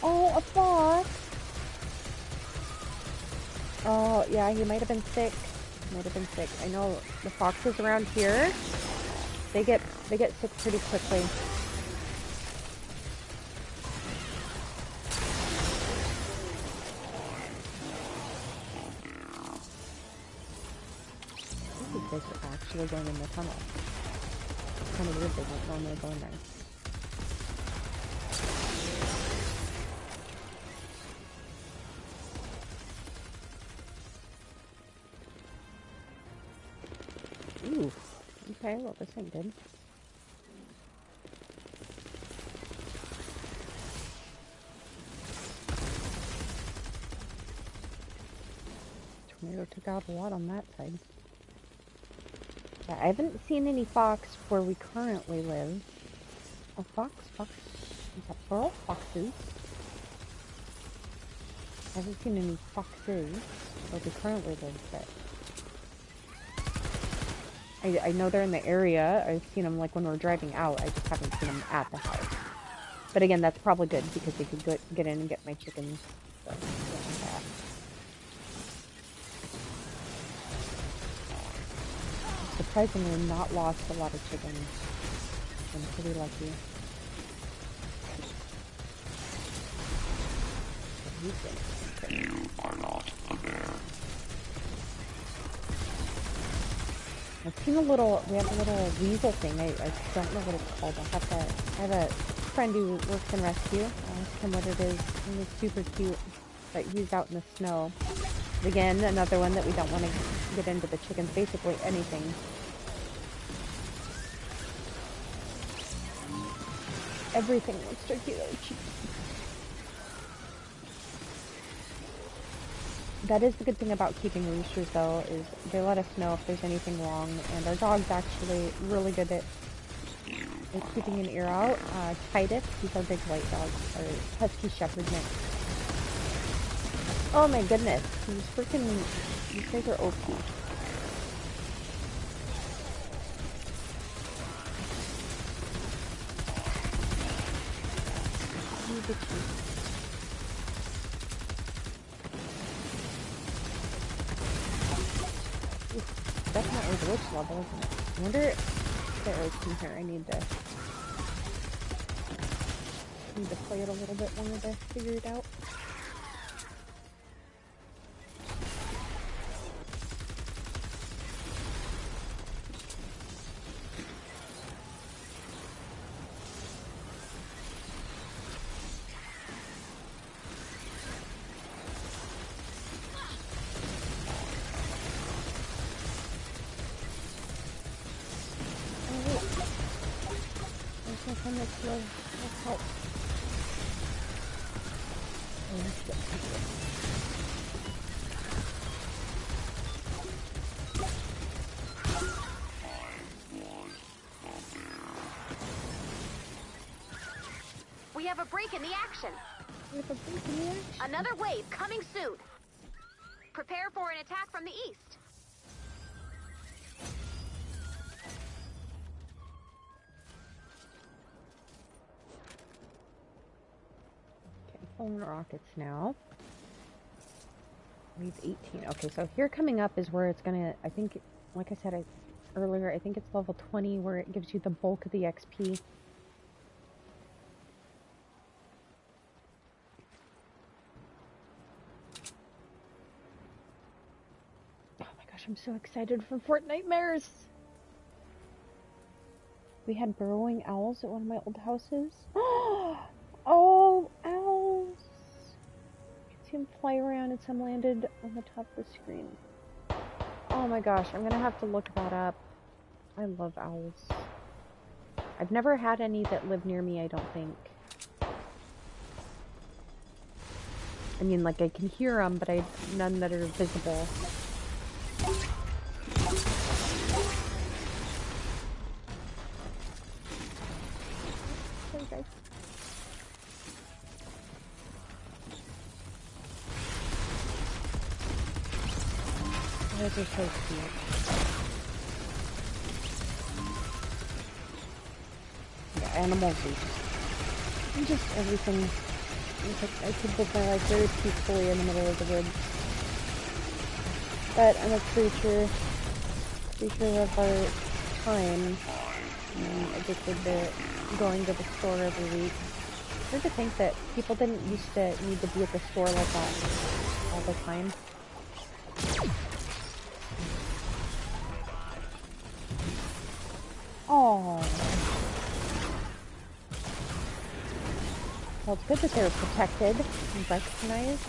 Oh, a fox! Oh, yeah, he might have been sick. I know the foxes around here, they get sick pretty quickly. These guys are actually going in the tunnel. It's kind of weird, they don't normally go in there. Ooh, okay, well, this ain't good. Tornado took out a lot on that side. Yeah, I haven't seen any fox where we currently live. Oh, fox? Is that plural? Foxes? I haven't seen any foxes where we currently live, but I know they're in the area. I've seen them, like, when we're driving out. I just haven't seen them at the house. But again, that's probably good because they could get in and get my chickens. So, yeah. Surprisingly, not lost a lot of chickens. I'm pretty lucky.
You are not a bear.
I've seen we have a little weasel thing. I don't know what it's called. I have a friend who works in rescue. I'll ask him what it is. And it's super cute, but he's out in the snow. Again, another one that we don't want to get into the chickens. Basically anything. Everything wants to get our cheeks. That is the good thing about keeping roosters, though, is they let us know if there's anything wrong, and our dog's actually really good at keeping an ear out. Titus, he's our big white dog, our husky shepherd mix. Oh my goodness, these guys are OP. Definitely the witch level, isn't it? I wonder if there is some here. I need to play it a little bit more to figure it out. Let's help.
We have a break in the action. Another wave coming soon. Prepare for an attack from the east.
own rockets now. We've 18. Okay, so here coming up is where it's gonna, I think, like I said earlier, I think it's level 20 where it gives you the bulk of the XP. Oh my gosh, I'm so excited for Fortnite mares! We had burrowing owls at one of my old houses. Oh, owls! You can see them fly around and some landed on the top of the screen. Oh my gosh, I'm gonna have to look that up. I love owls. I've never had any that live near me, I don't think. I mean, like, I can hear them, but none that are visible. Sorry, guys. Those are so cute. Yeah, animals are just everything. I could live my life very peacefully in the middle of the woods. But I'm a creature of our time. I'm addicted to going to the store every week. It's hard to think that people didn't used to need to be at the store like that all the time. Oh. Well, it's good that they're protected and recognized.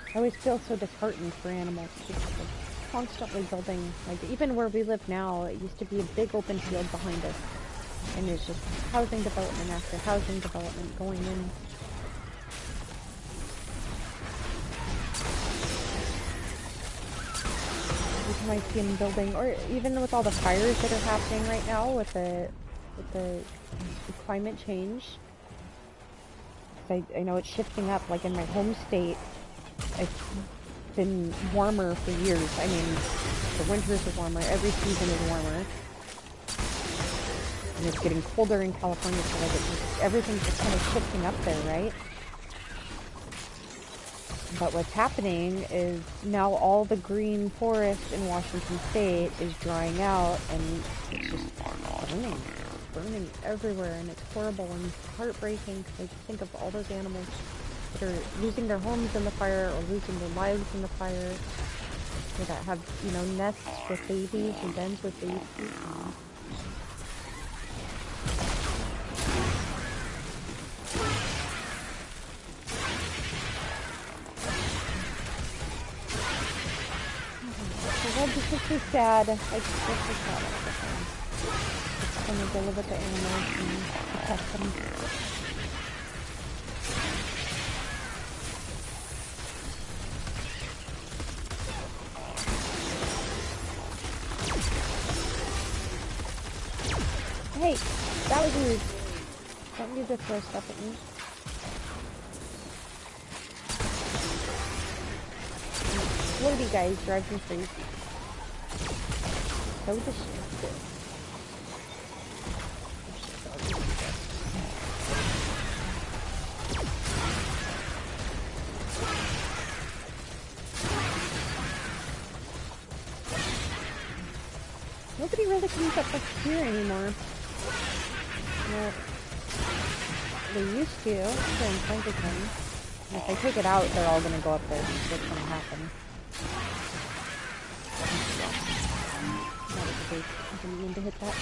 I always feel so disheartened for animals. Just like, constantly building, like even where we live now, it used to be a big open field behind us, and it's just housing development after housing development going in. Every time I see them building, or even with all the fires that are happening right now with the climate change, I know it's shifting up. Like in my home state, it's been warmer for years. I mean, the winters are warmer, every season is warmer. And it's getting colder in California, so like everything's just kind of shifting up there, right? But what's happening is now all the green forest in Washington State is drying out, and it's just burning everywhere, and it's horrible and heartbreaking because I just think of all those animals that are losing their homes in the fire or losing their lives in the fire, or that have, you know, nests with babies and dens with babies. The world is just so sad. I just feel so sad all the time. Just want to go live with the animals and protect them. Hey, that was rude. Don't need to throw stuff at me. Floaty guys drive me crazy. So distracted. Nobody really comes up here anymore. Well, they used to, here in Plankerton. If I take it out, they're all gonna go up there. That's what's gonna happen. That was a big, I didn't mean to hit that.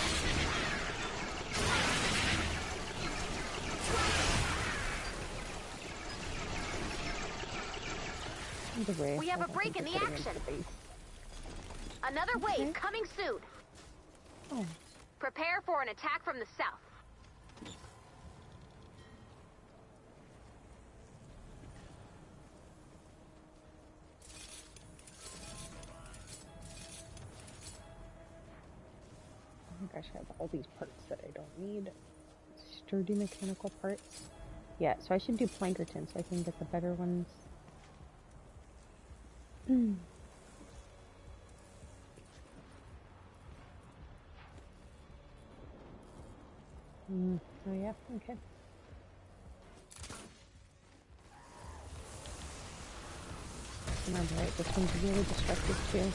We have a break in the action. Another wave coming soon.
Oh.
Prepare for an attack from the south.
gosh, I have all these parts that I don't need. Sturdy mechanical parts. Yeah, so I should do Plankerton so I can get the better ones. Oh yeah, okay. Remember, right, this one's really destructive too.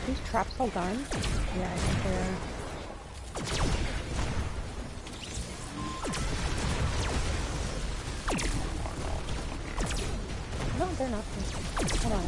These traps all gone? Yeah, I think they are. No, they're not. Hold on.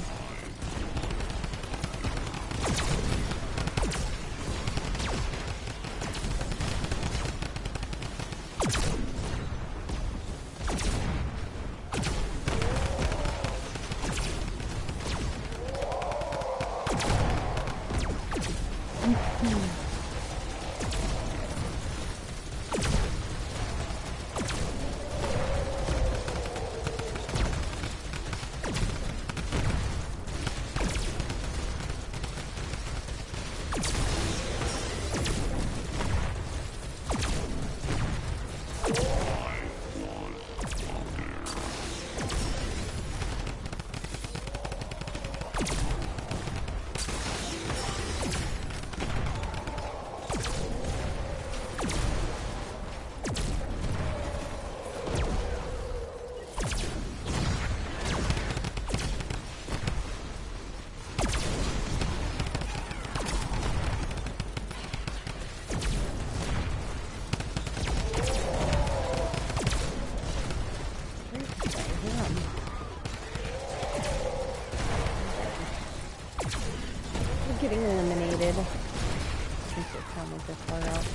Getting eliminated since it's not like this far out.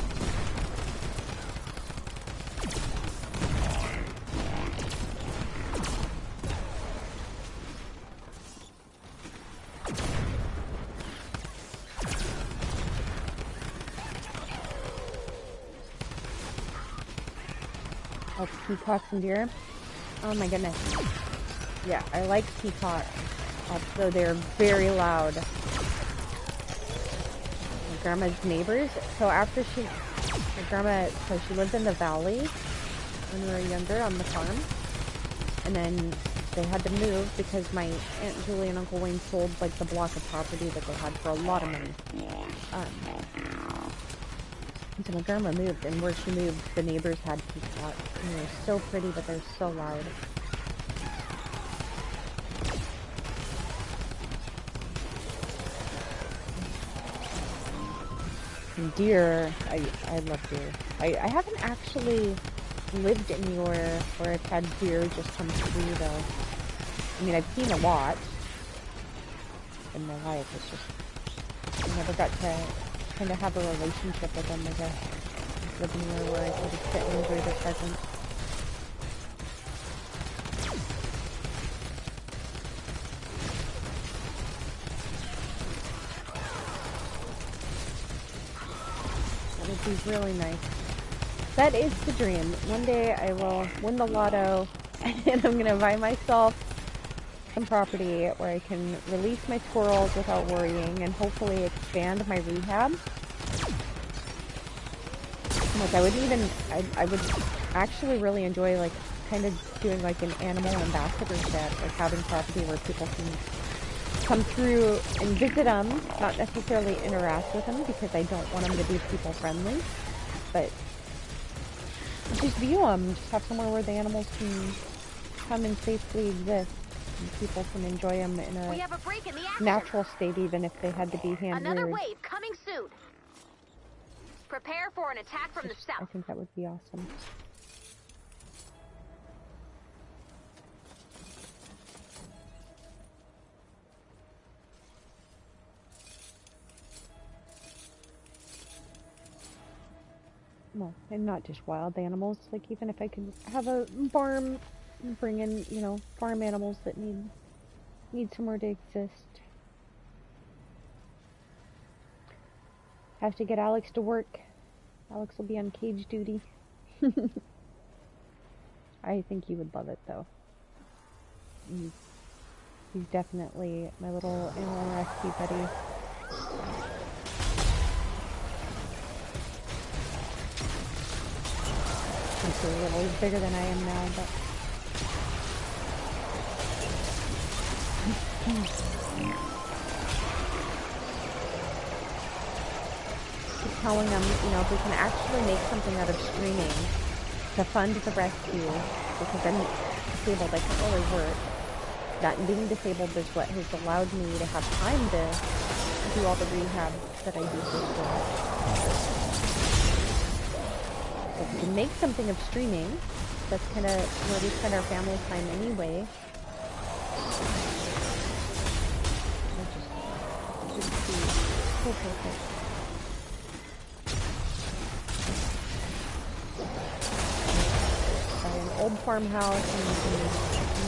Oh, peacocks and deer. Oh my goodness. Yeah, I like peacocks. Also, they're very loud. Grandma's neighbors. So after my grandma, so she lived in the valley when we were younger on the farm, and then they had to move because my Aunt Julie and Uncle Wayne sold like the block of property that they had for a lot of money. And so my grandma moved, and where she moved, the neighbors had peacocks, and they were so pretty, but they're so loud. Deer, I love deer. I haven't actually lived anywhere where I've had deer just come through though. I mean, I've seen a lot in my life. It's just, I never got to kind of have a relationship with them, I guess. Live anywhere where I could just sit and enjoy their presence. Really nice. That is the dream. One day I will win the lotto and I'm gonna buy myself some property where I can release my squirrels without worrying and hopefully expand my rehab. Like I would actually really enjoy like kind of doing like an animal ambassadorship, like having property where people can come through and visit them, not necessarily interact with them because I don't want them to be people friendly, but just view them, just have somewhere where the animals can come and safely exist and people can enjoy them in a natural state even if they had to be hand reared.
Another wave coming soon. Prepare for an attack from the
I
south.
think that would be awesome. Well, and not just wild animals. Like, even if I could have a farm, bring in, you know, farm animals that need somewhere to exist. Have to get Alex to work. Alex will be on cage duty. I think he would love it, though. He's definitely my little animal rescue buddy. He's a little bigger than I am now, but... Just telling them, you know, if we can actually make something out of streaming to fund the rescue, because I'm disabled, I can't really work. That being disabled is what has allowed me to have time to do all the rehab that I do for school. So if we can make something of streaming, that's kind of where we spend our family time anyway. It'll just be so perfect. Buy an old farmhouse and we can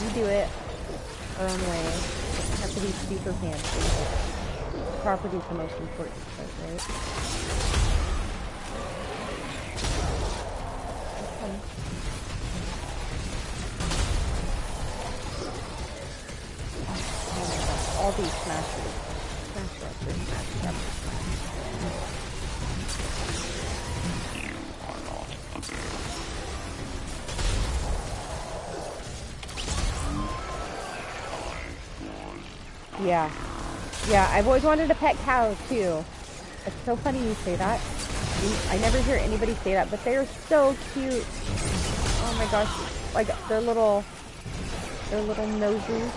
redo it our own way. It doesn't have to be super fancy. Property is the most important part, right? Okay. Oh my gosh, all these smashers. Smash after smash after smash.
You are not a bear.
Yeah. Yeah, I've always wanted a pet cow, too. It's so funny you say that. I never hear anybody say that, but they're so cute. Oh my gosh. Like, their little noses.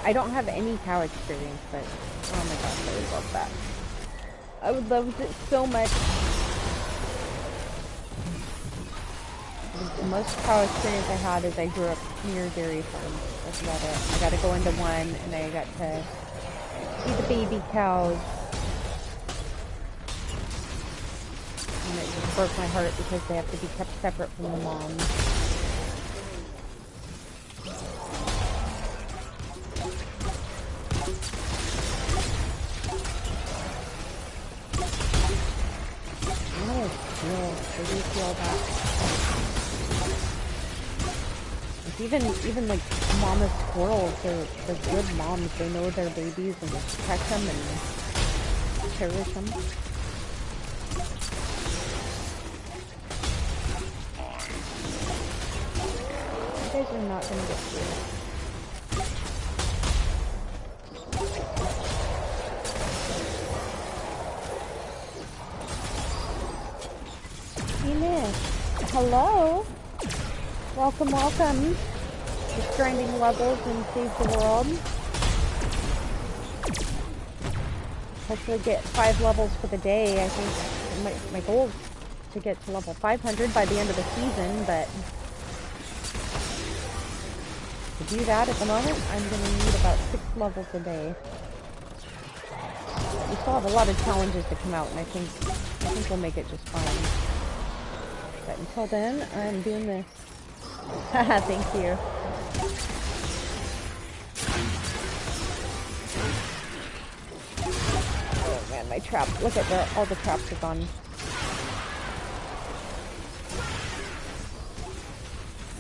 I don't have any cow experience, but oh my gosh, I would love that. I would love it so much. The most cow experience I had is I grew up near dairy farms. That's about it. I got to go into one, and I got to see the baby cows. And it just broke my heart because they have to be kept separate from the moms. I do feel that. Even like mama squirrels, they're good moms. They know their babies and they protect them and cherish them. You guys are not gonna get through it. Hello. Welcome, welcome. Just grinding levels and Save the World. Hopefully get 5 levels for the day. I think my goal is to get to level 500 by the end of the season, but to do that at the moment, I'm going to need about 6 levels a day. We still have a lot of challenges to come out, and I think we'll make it just fine. But until then, I'm doing this. Haha, thank you. my trap. Look at all the traps are gone.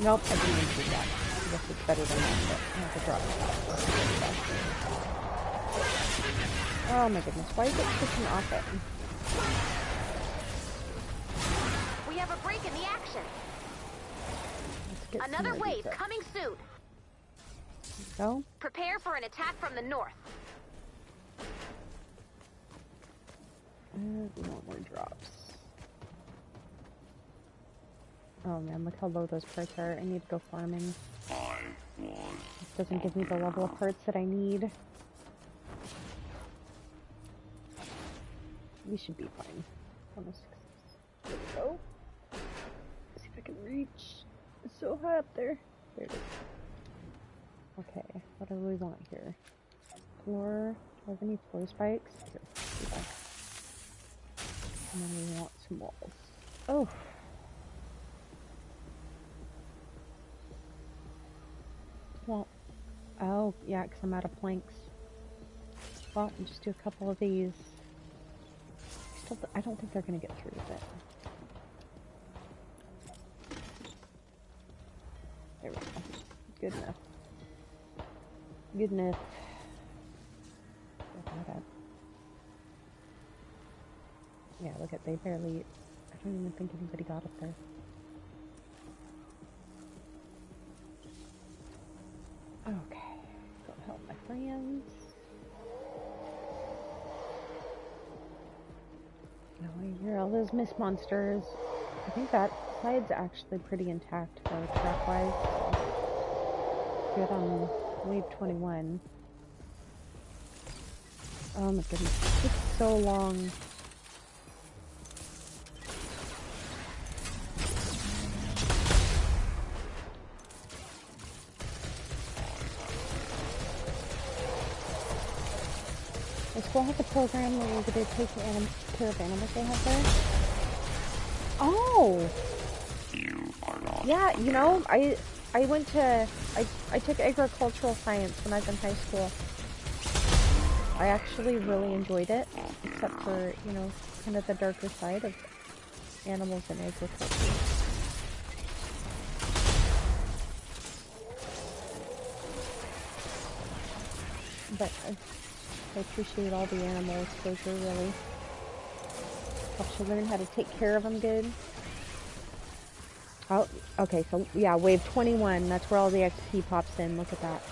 Nope, I didn't even do that. I guess it's better than that, but I have to drop it. Oh my goodness, why is it pushing off it?
We have a break in the action. Another wave coming soon.
Go.
Prepare for an attack from the north.
We want more drops. Oh man, look how low those parts are. I need to go farming. This doesn't give me the level of parts that I need. We should be fine. Almost success. There we go. Let's see if I can reach. It's so high up there. There it is. Okay, what do we want here? Floor. Do I have any floor spikes? Here, do that. And then we want some walls. Oh! Well, oh, yeah, because I'm out of planks. Well, I'll just do a couple of these. I don't think they're going to get through with it. There we go. Good enough. Good enough. Yeah, look at, they barely, I don't even think anybody got up there. Okay, go help my friends. Now I hear all those mist monsters. I think that side's actually pretty intact for track-wise. Good on wave 21. Oh my goodness, it takes so long. The school has a program where you're going to take care of animals they have there. Oh!
You are not.
Yeah, you know, I went to, I took agricultural science when I was in high school. I actually really enjoyed it, except for, you know, kind of the darker side of animals and agriculture. But I appreciate all the animal exposure, really. Helps you learn how to take care of them good. Oh, okay, so yeah, wave 21, that's where all the XP pops in. Look at that.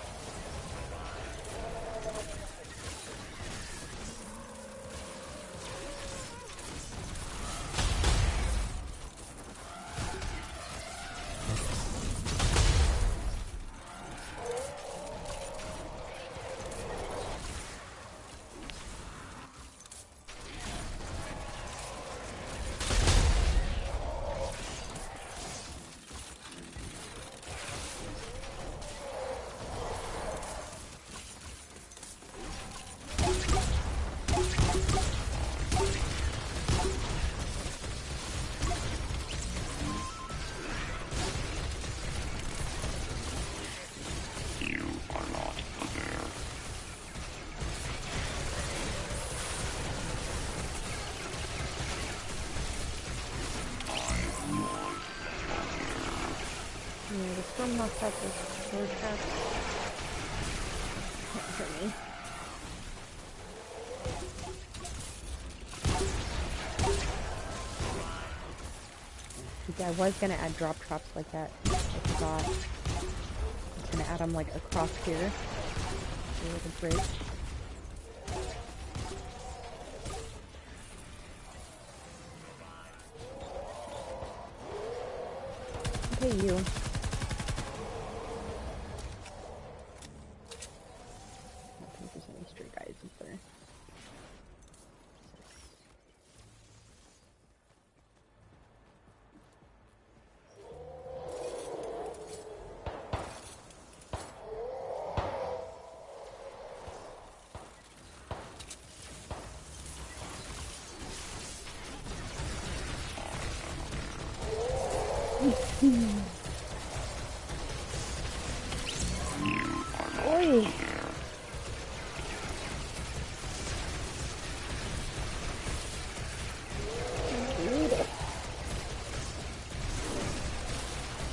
Not like this sword trap. For me. Yeah, I was gonna add drop traps like that. I forgot. I was gonna add them like across here. Over the bridge. Okay, you.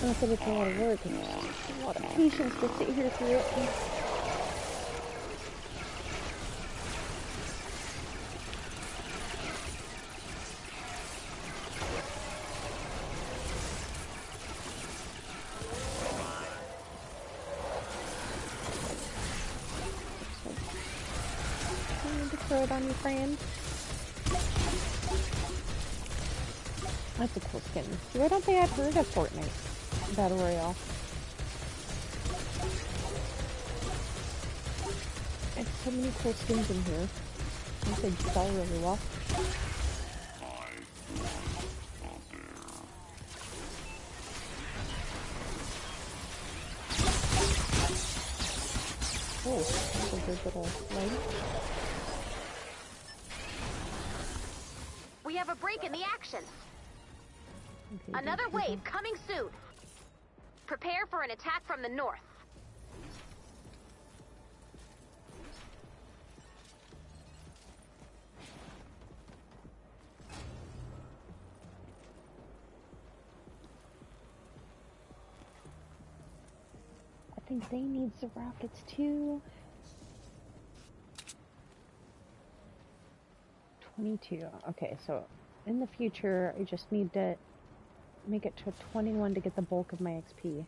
Not that it's a lot of work, it's just a lot of patience to sit here through it. I need to throw it on you, friend. That's a cool skin. See, why don't they add her to Fortnite Battle Royale? There's so many cool skins in here. I think they sell really well. Oh, that's a good little leg.
We have a break in the action.
Okay,
Another wave coming soon. Prepare for an attack from the north.
I think they need some rockets too. 22. Okay, so in the future, I just need to make it to 21 to get the bulk of my XP.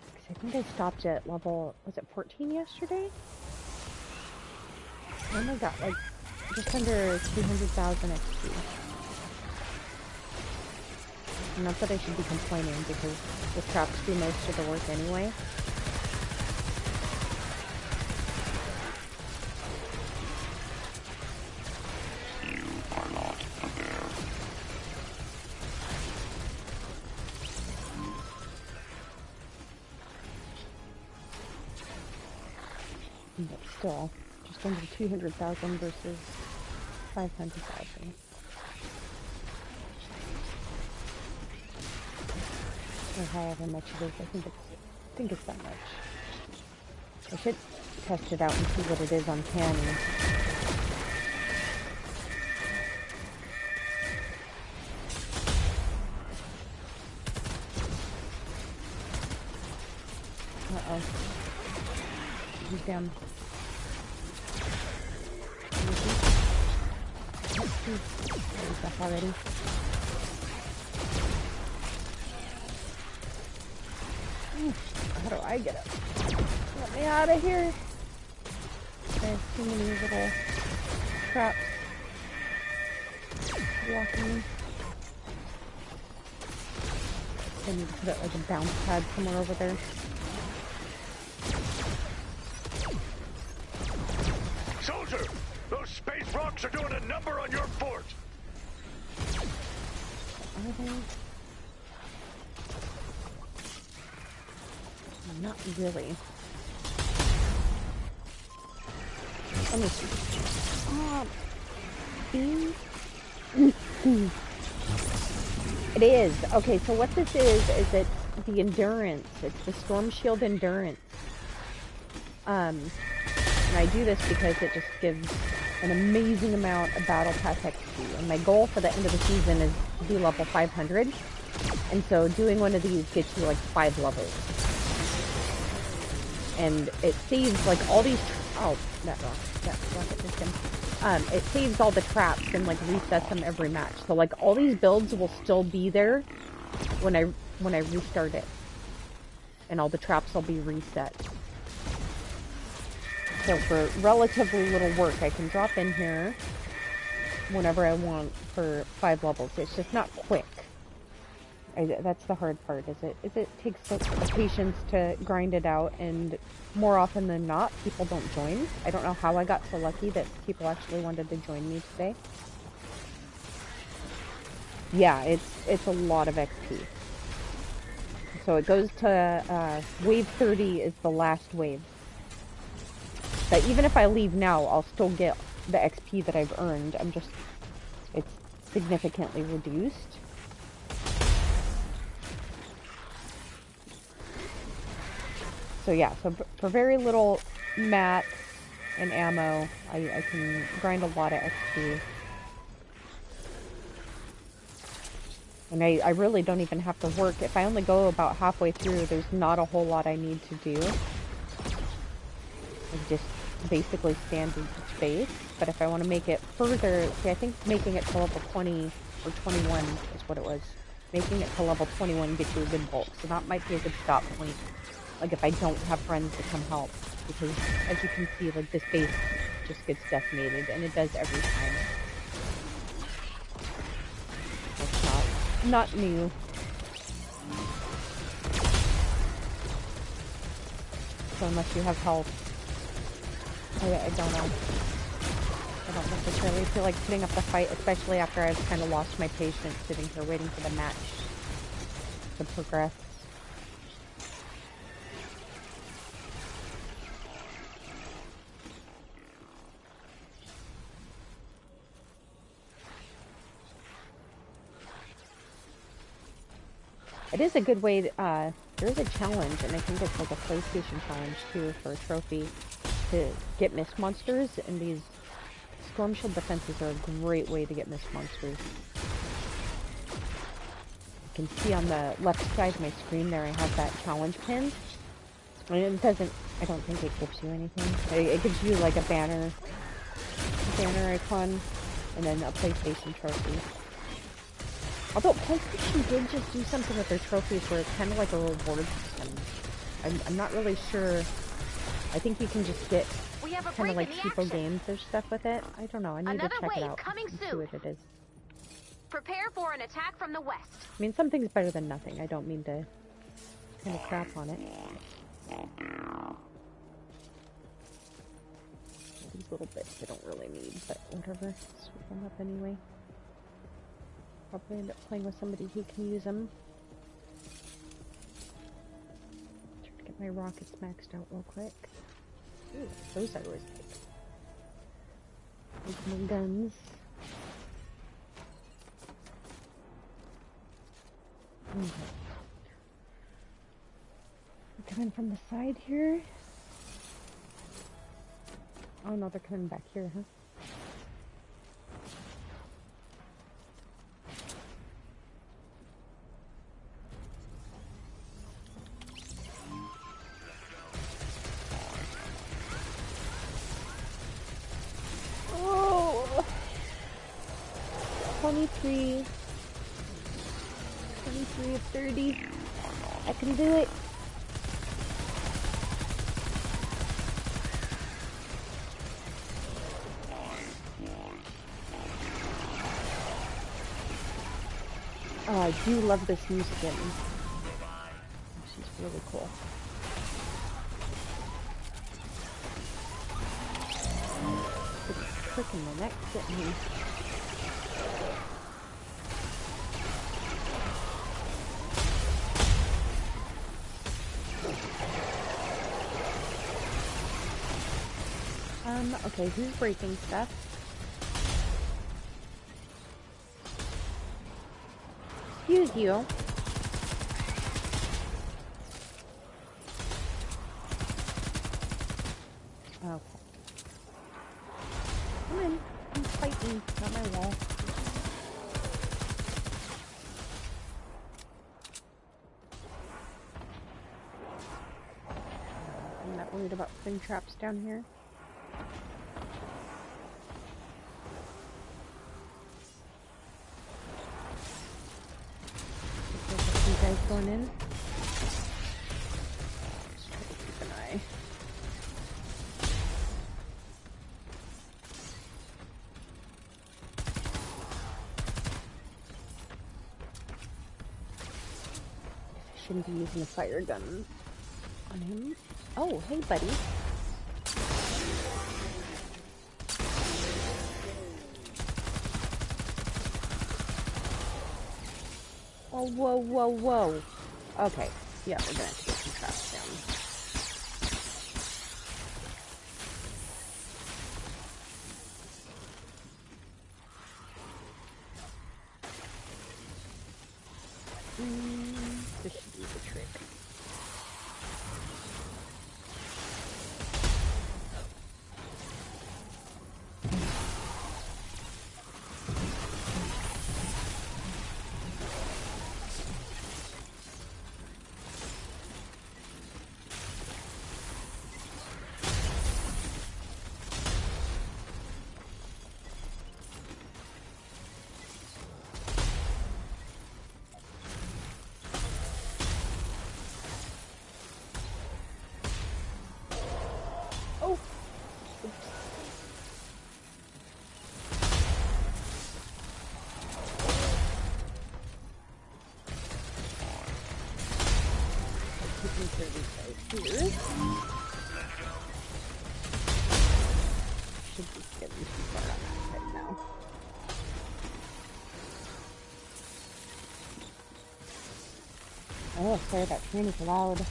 Because I think I stopped at level, was it 14 yesterday? I only got like just under 200,000 XP. Not that I should be complaining because the traps do most of the work anyway.
You are not a bear.
But still, just under 200,000 versus 500,000. Or however much it is, I think it's that much. I should test it out and see what it is on Canny. Uh-oh. He's down. He's up already. How do I get up? Let me out of here. There's too many little traps blocking me. I need to put it like a bounce pad somewhere over there.
Soldier! Those space rocks are doing a number on your fort!
Are they? Not really. Let me see. It is. Okay, so what this is it's the endurance. It's the Storm Shield endurance. And I do this because it just gives an amazing amount of Battle Pass XP. And my goal for the end of the season is to be level 500. And so doing one of these gets you like 5 levels. And it saves like all these, oh, that rocket just came. It saves all the traps and like resets them every match. So like all these builds will still be there when I restart it. And all the traps will be reset. So for relatively little work, I can drop in here whenever I want for 5 levels. It's just not quick. That's the hard part, is it takes a patience to grind it out, and more often than not, people don't join. I don't know how I got so lucky that people actually wanted to join me today. Yeah, it's a lot of XP. So it goes to, wave 30 is the last wave. But even if I leave now, I'll still get the XP that I've earned. It's significantly reduced. So yeah, so for very little mats and ammo, I can grind a lot of XP. And I really don't even have to work. If I only go about halfway through, there's not a whole lot I need to do. I just basically stand in space. But if I want to make it further, see, I think making it to level 20 or 21 is what it was. Making it to level 21 gets you a good bulk. So that might be a good stop point. Like if I don't have friends to come help. Because as you can see, like this base just gets decimated. And it does every time. It's not new. So unless you have help, I don't know. I don't necessarily feel like putting up the fight, especially after I've kind of lost my patience sitting here waiting for the match to progress. It is a good way to, there's a challenge, and I think it's like a PlayStation challenge too for a trophy to get mist monsters, and these storm shield defenses are a great way to get mist monsters. You can see on the left side of my screen there I have that challenge pinned. And it doesn't, I don't think it gives you anything. It gives you like a banner icon, and then a PlayStation trophy. Although PlayStation did just do something with their trophies where it's kind of like a reward system. I'm not really sure. I think you can just get kind of like cheapo games or stuff with it. I don't know. I need to check it out and see what it is.
Prepare for an attack from the west.
I mean, something's better than nothing. I don't mean to kind of crap on it. These little bits I don't really need, but whatever. Sweep them up anyway. Probably end up playing with somebody who can use them. Try to get my rockets maxed out real quick. Ooh, those I always take. Make more guns. Okay. They're coming from the side here. Oh no, they're coming back here, huh? Oh! 23 of 30. I can do it. Oh, I do love this new skin. She's really cool. It's freaking the neck getting me. Okay, who's breaking stuff? Excuse you. Okay. Come in. Come fight me. Not my wall. I'm not worried about putting traps down here. Guys going in. Just try to keep an eye. I shouldn't be using a fire gun on him. Oh, hey, buddy. Oh, whoa, whoa, whoa. Okay. Yeah, we're gonna have to get some traps down. This should be the trick. these guys here. Should be getting too far on that right now. Oh, sorry, that train is loud.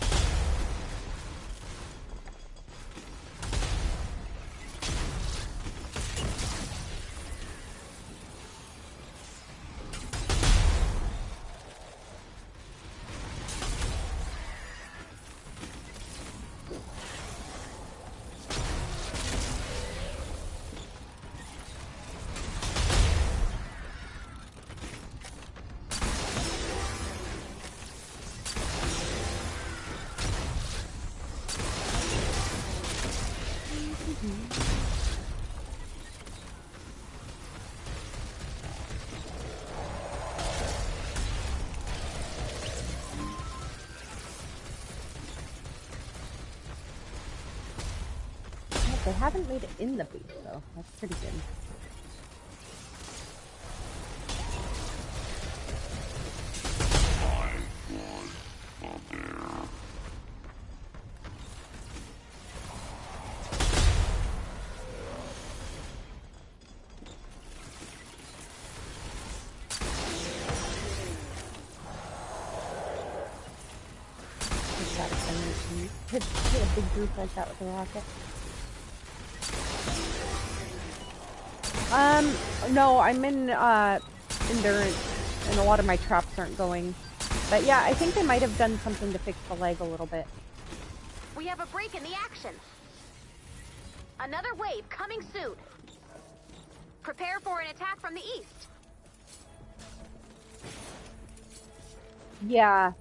They haven't made it in the base, though. That's pretty good.
I was a bear.
Just got hit a big group like that with a rocket. No, I'm in, endurance, and a lot of my traps aren't going. But yeah, I think they might have done something to fix the lag a little bit.
We have a break in the action. Another wave coming soon. Prepare for an attack from the east.
Yeah.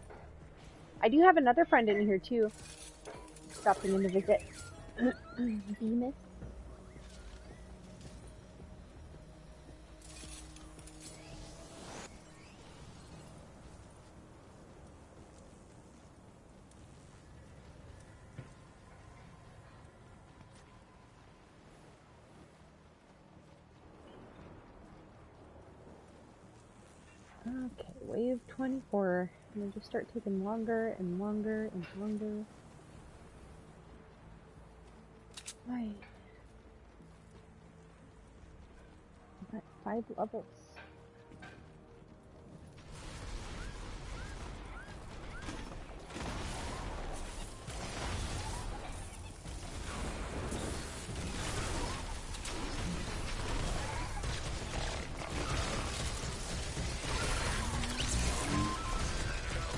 I do have another friend in here, too. Stopping in to visit. Venus. Okay, wave 24. And they just start taking longer and longer and longer. Why? I'm at 5 levels.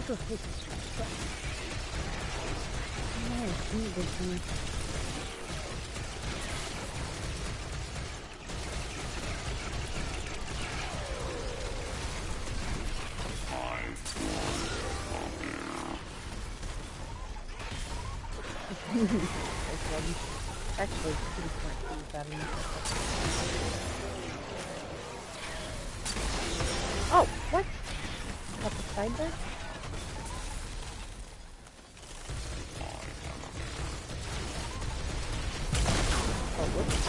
Go take this truck. Nice, need this one. Actually, pretty smart to use that in. Oh, what? Up the side there? Oh, whoops.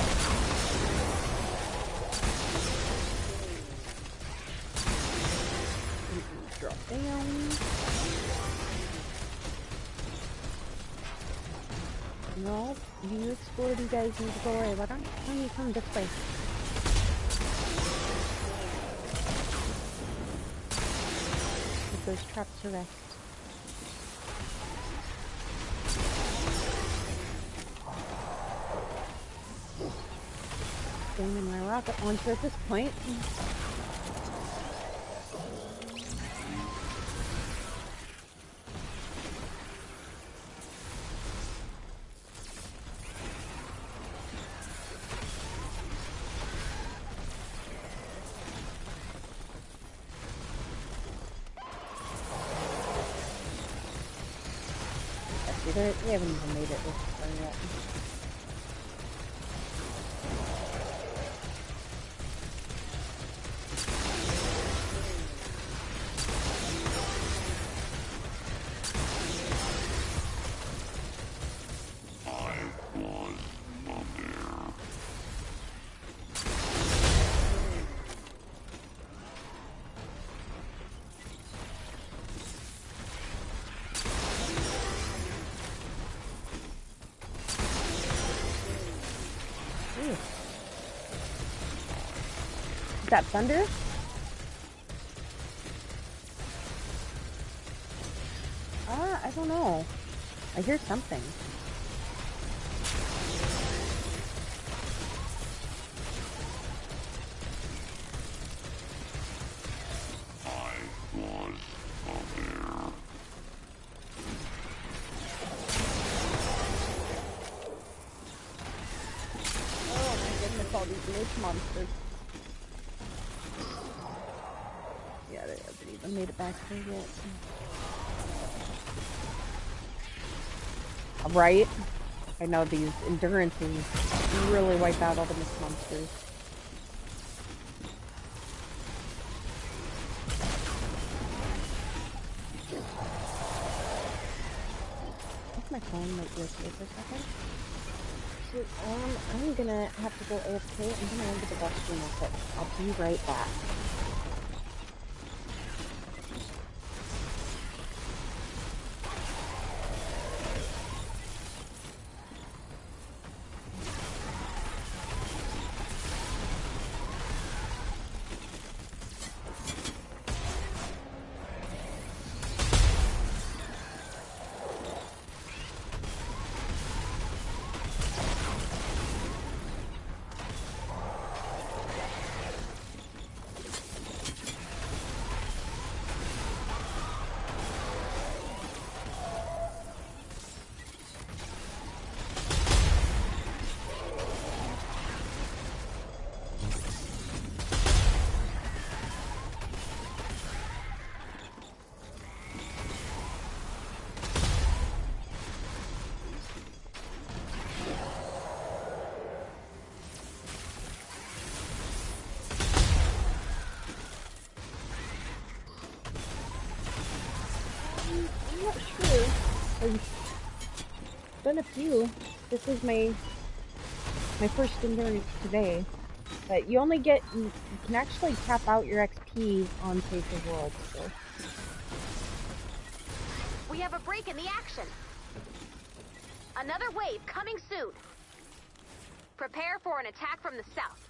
Drop down. No, you explored, you guys need to go away. Why don't you come this way? Put those traps to rest. Staying in my rocket launcher at this point. They haven't even made it this far yet. that thunder? I don't know. I hear something. All these glitch monsters. Yeah, they haven't even made it back here yet. Right? I know these endurances really wipe out all the mist monsters. I think my phone might be okay for a second. So, I'm gonna have to go AFK. I'm gonna run to the restroom real quick. I'll be right back. Done a few. This is my first endurance today. But you only get, you can actually cap out your XP on Save the World, so.
We have a break in the action. Another wave coming soon. Prepare for an attack from the south.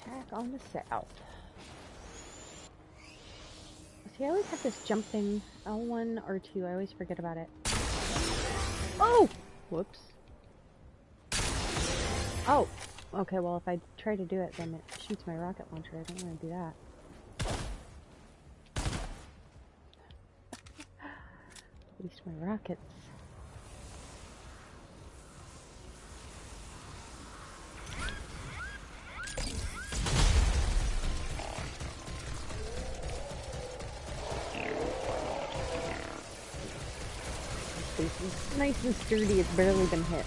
Attack on the south. See, I always have this jump thing, L1 or 2, I always forget about it. Oh! Whoops. Oh! Okay, well if I try to do it, then it shoots my rocket launcher. I don't want to do that. At least my rockets. It's nice and sturdy, it's barely been hit.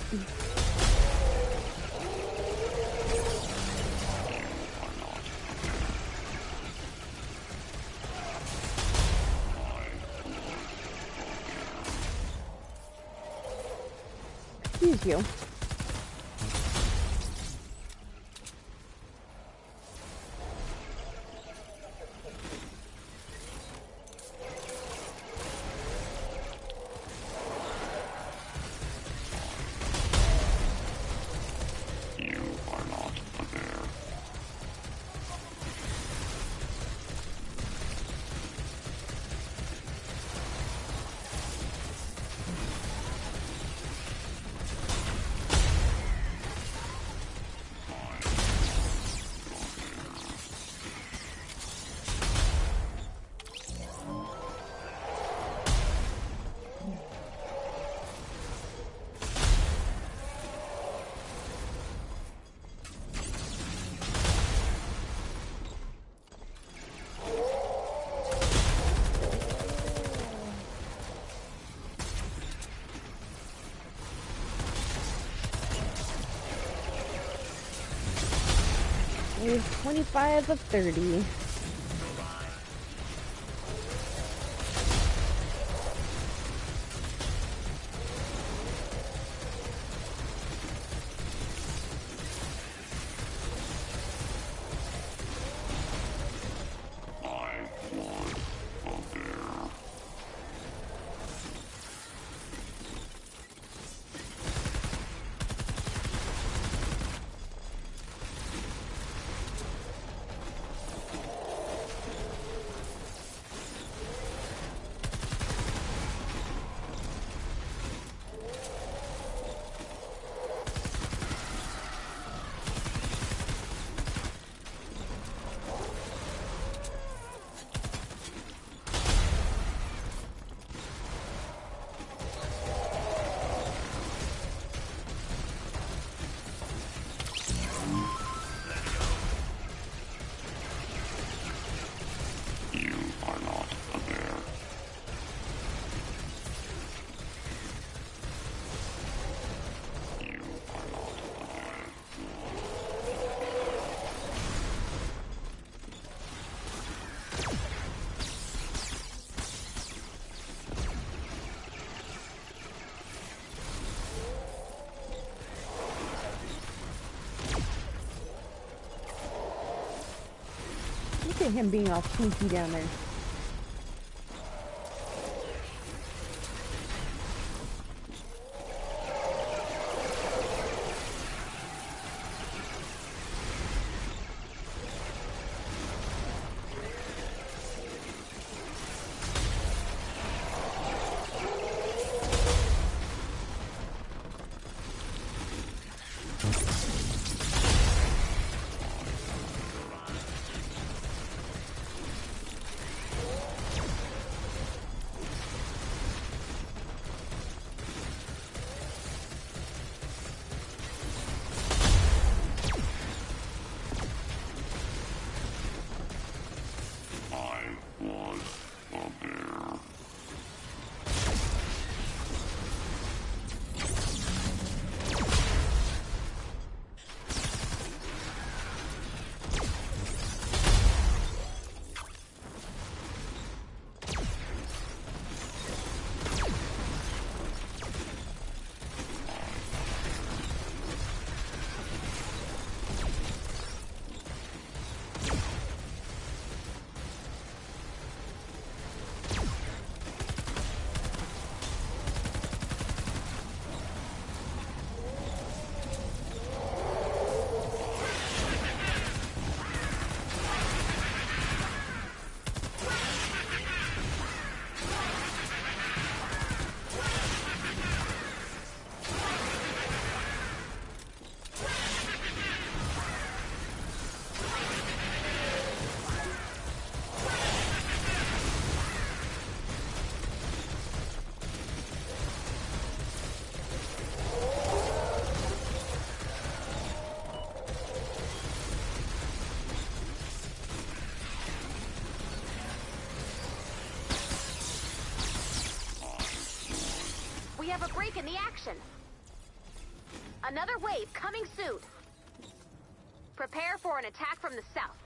Excuse you. Wave 25 of 30. at him being all sneaky down there.
We have a break in the action. Another wave coming soon. Prepare for an attack from the south.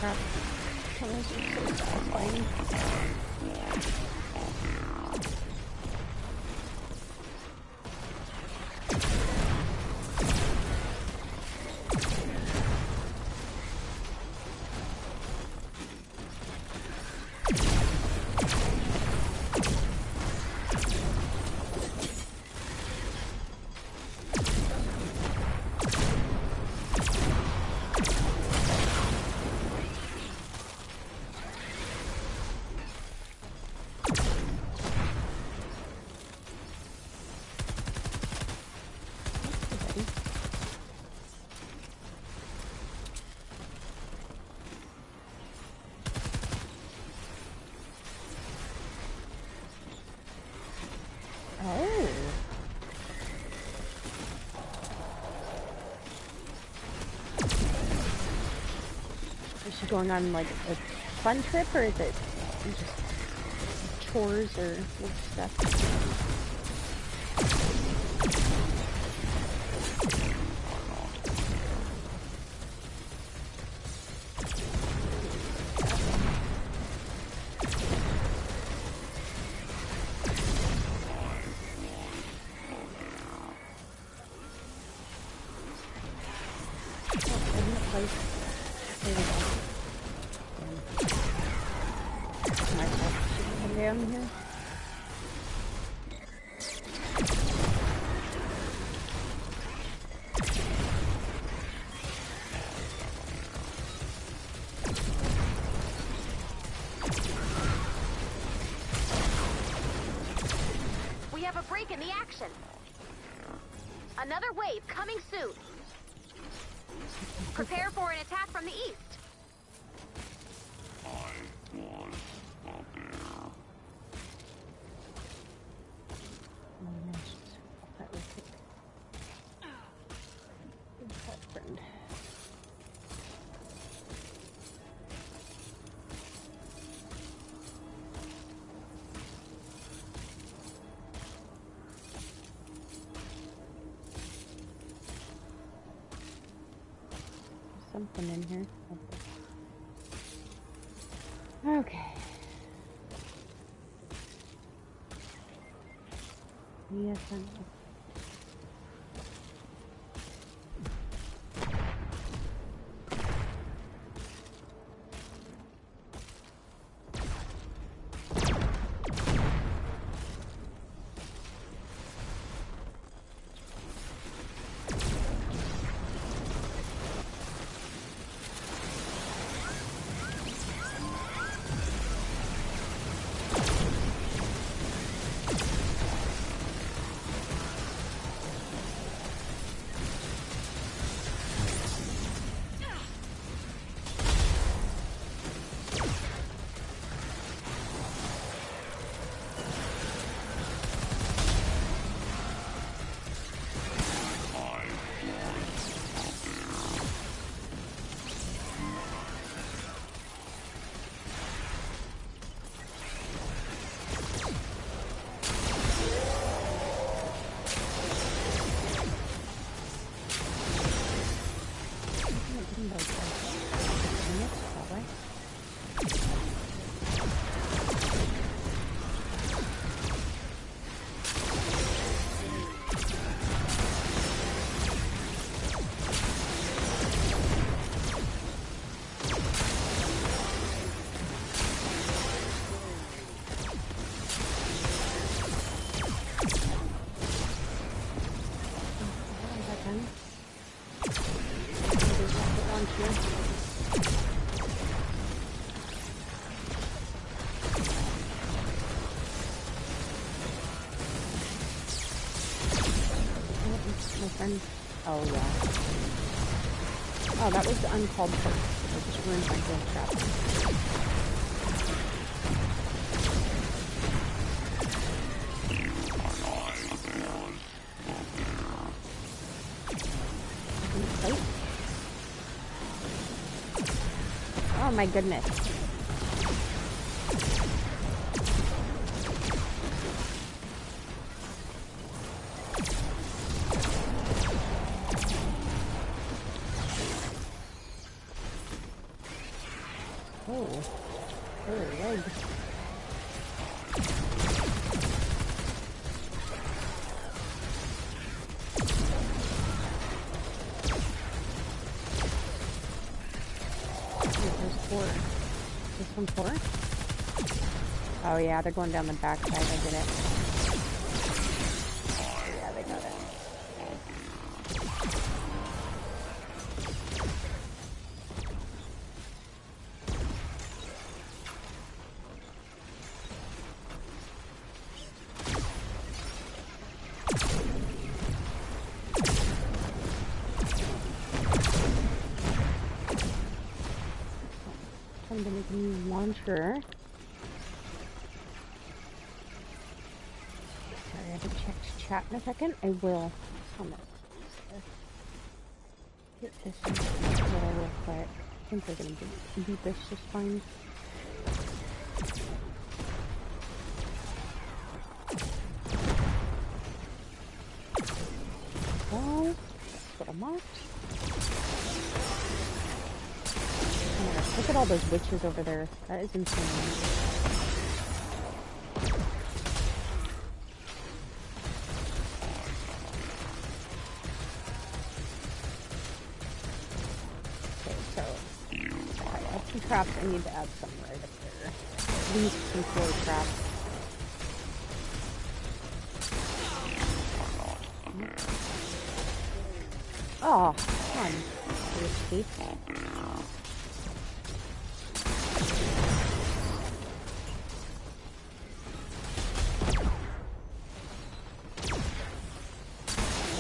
crap. Tunnels are so satisfying. Oh. Is she going on like a fun trip, or is it just chores or work stuff? Down here.
We have a break in the action. Another wave coming soon. Prepare for an attack from the east.
Something in here. Okay. Yes, Oh, yeah. Oh, that was the uncalled for. I just ruined my whole trap. Oh, my goodness. 4? Oh yeah, they're going down the backside. I get it. Yeah, they got it. I'm gonna make a new launcher. Sorry, I have to check chat in a second. I will. I'm gonna get this in real quick. I think we're gonna beat this just fine. Well, that's what I marked. Oh my gosh, look at all those witches over there. That is insane. Traps, I need to add some right up there. At least some floor traps. Oh, come on. You escaped.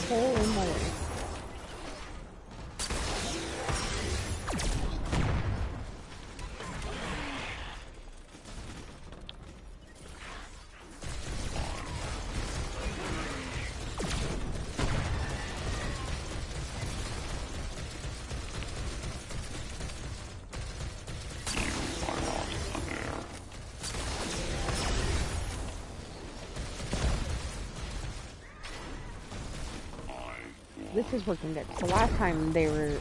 Holy moly. This is working good. The last time they were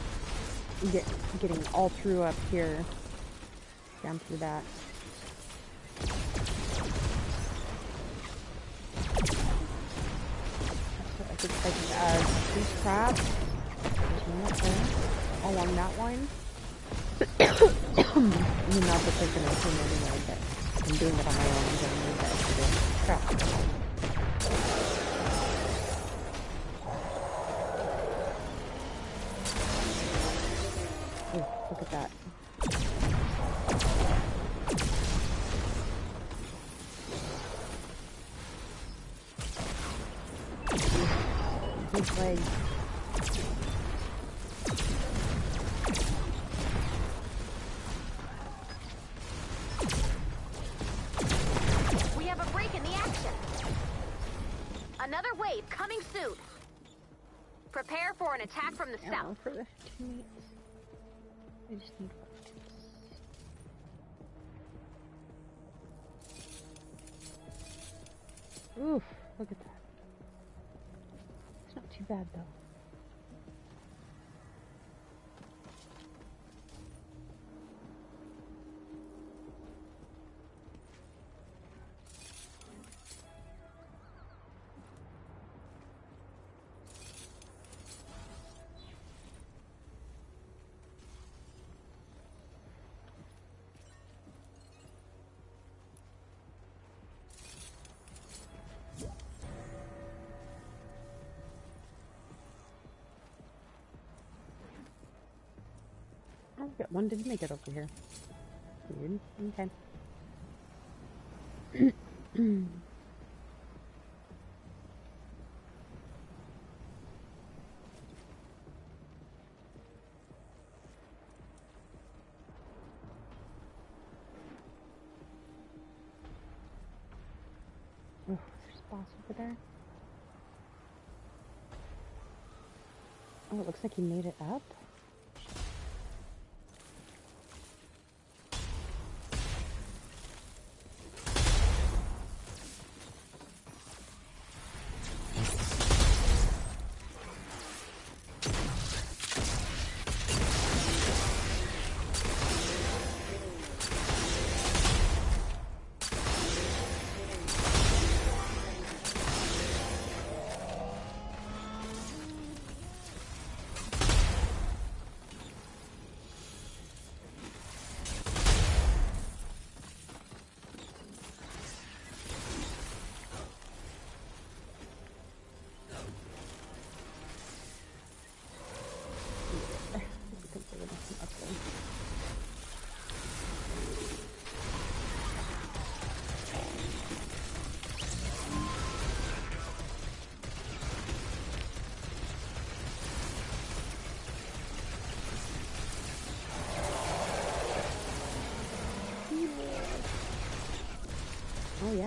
getting all through up here, down through that. So I think I just add 3 traps. There's one up there, along that line. I mean, not that they're going to come anyway, but I'm doing it on my own. I'm going to need that extra trap. Look at that. Big legs.
We have a break in the action. Another wave coming soon. Prepare for an attack from the south.
For the teammates. I just need oof, look at that. It's not too bad though. Oh, one didn't make it over here. Weird. Okay. Oh, there's a boss over there. Oh, it looks like he made it up.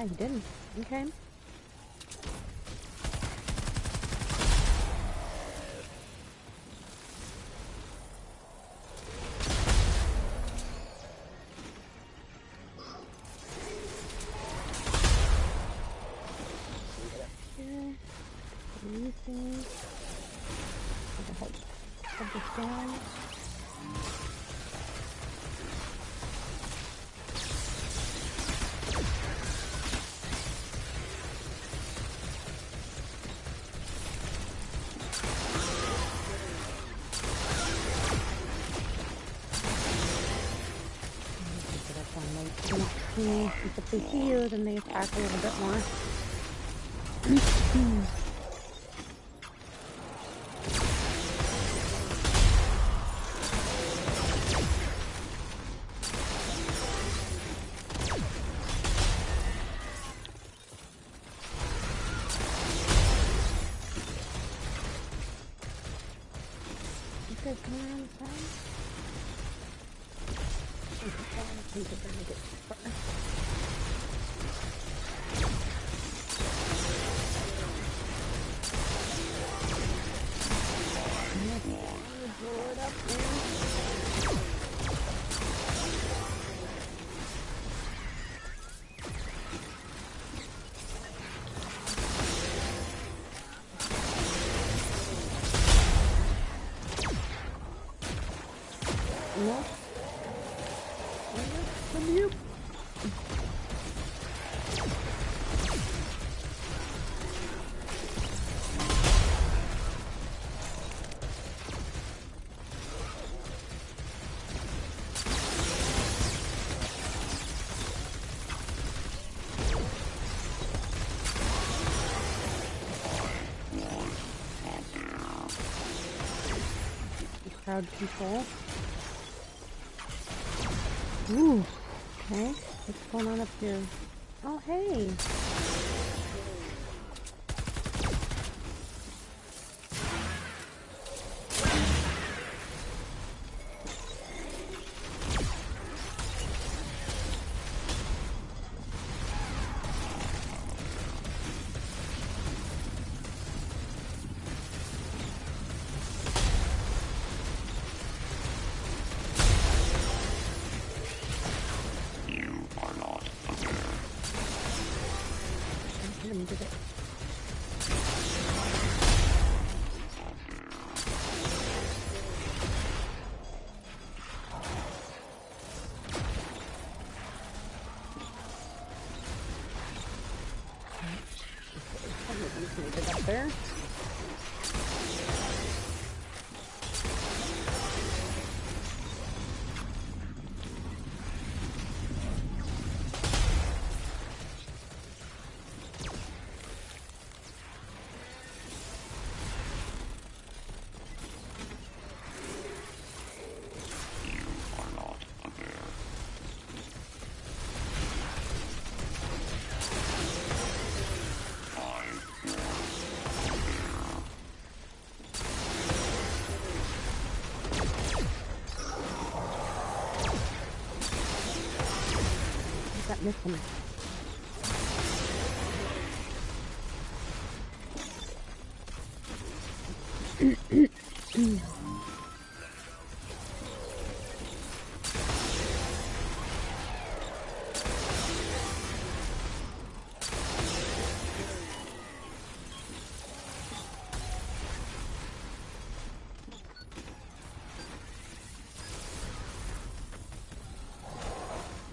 he did. Okay. Releasing. Hold this down. If they see you, then they attack a little bit more. You guys come around the side? I think they're gonna get too far. Blow it up, man. No. Come here. Crowd control. Ooh, okay. What's going on up here? Oh, hey. Did it. Up there. Missing.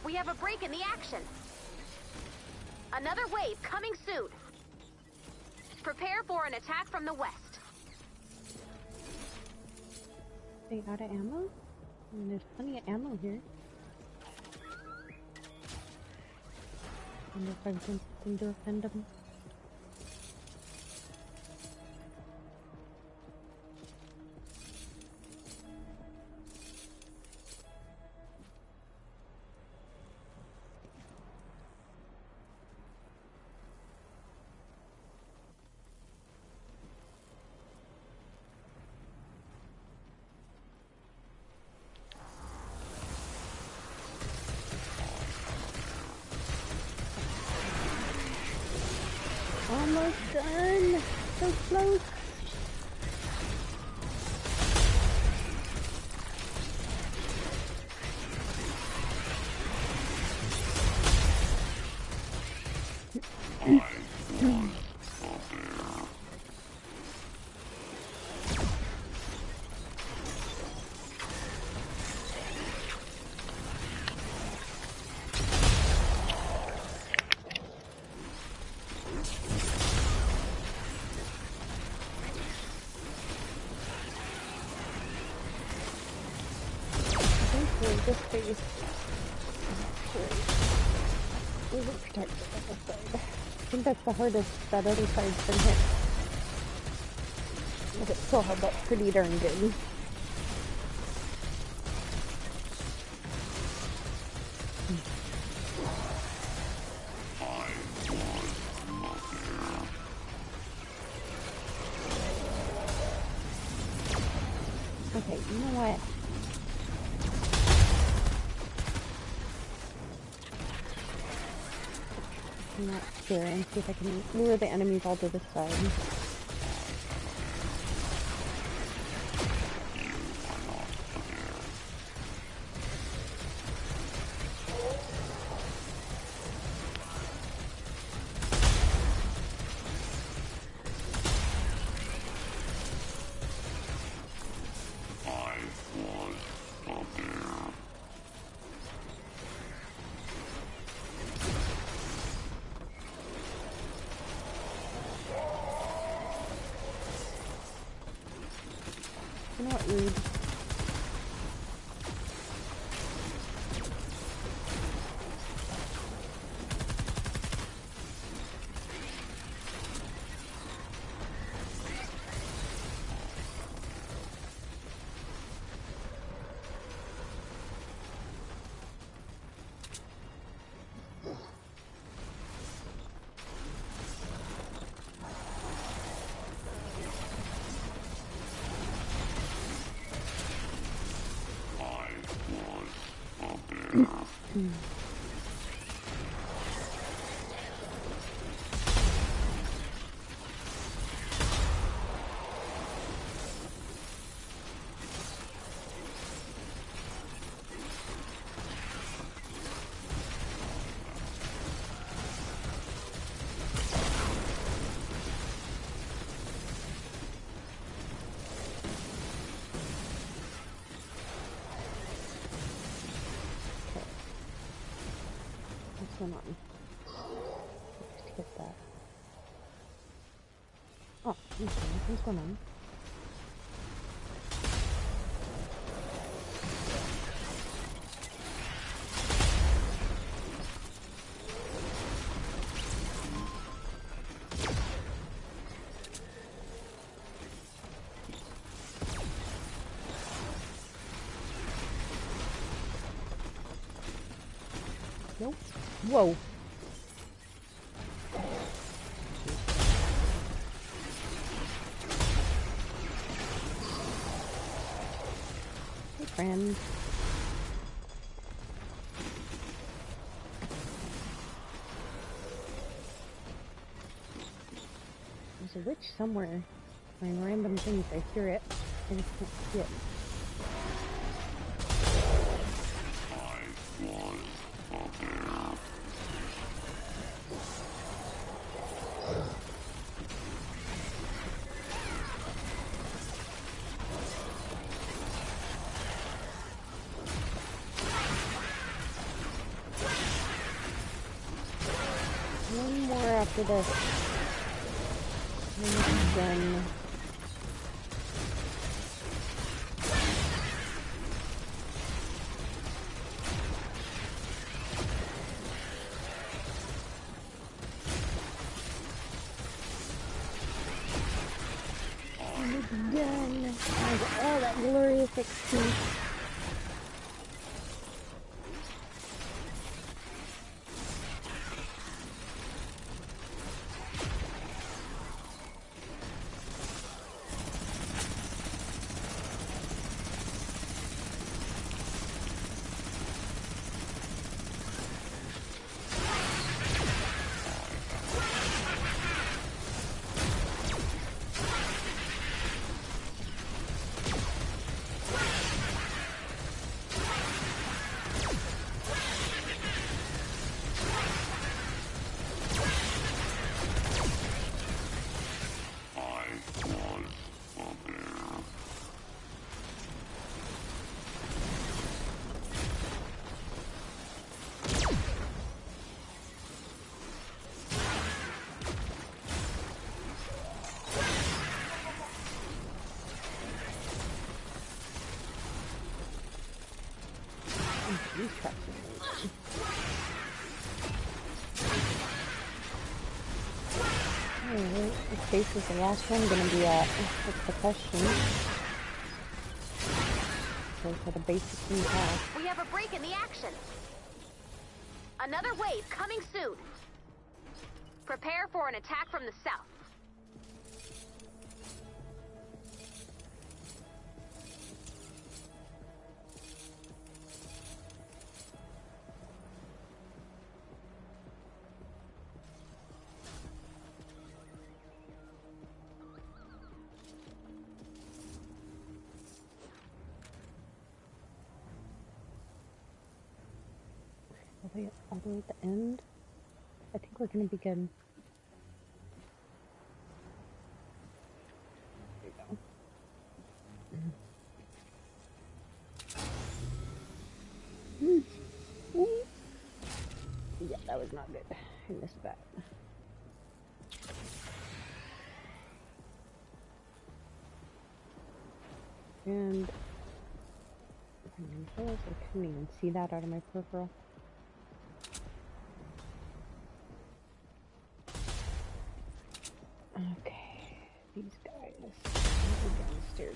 We have a break in the action. Another wave coming soon. Prepare for an attack from the west.
They out of ammo? There's plenty of ammo here. Wonder if I've done something to offend them. close. This face isn't protected on this side. I think that's the hardest that other side's been hit. But it still held up pretty darn good. Okay, you know what? I'm not here and see if I can lure the enemies all to this side. You know what, rude. What's going on? Just hit that. Oh, okay. What's going on? Nope. Whoa. Hey, friend. There's a witch somewhere. Doing random things. I hear it. I just can't see it. One more after this. And it's done. And it's done. And all that glorious XP. these traps are moving. Alright, if space is the last one gonna be at? What's the question? So for the basics in the past.
We have a break in the action. Another wave coming soon. Prepare for an attack from the south.
All the way at the end. I think we're gonna be good. There you go. Yeah, that was not good. I missed that. And I couldn't even see that out of my peripheral. Okay, these guys. Go downstairs.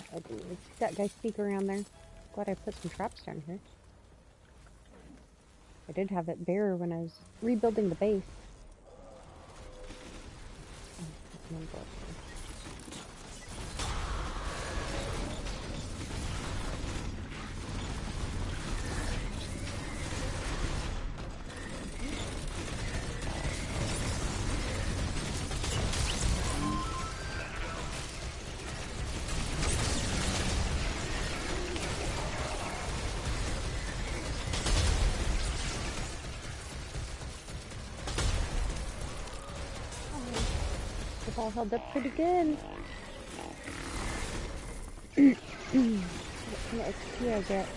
I didn't even see that guy sneak around there. Glad I put some traps down here. I did have it bare when I was rebuilding the base. All held up pretty good. What kind of XP I get?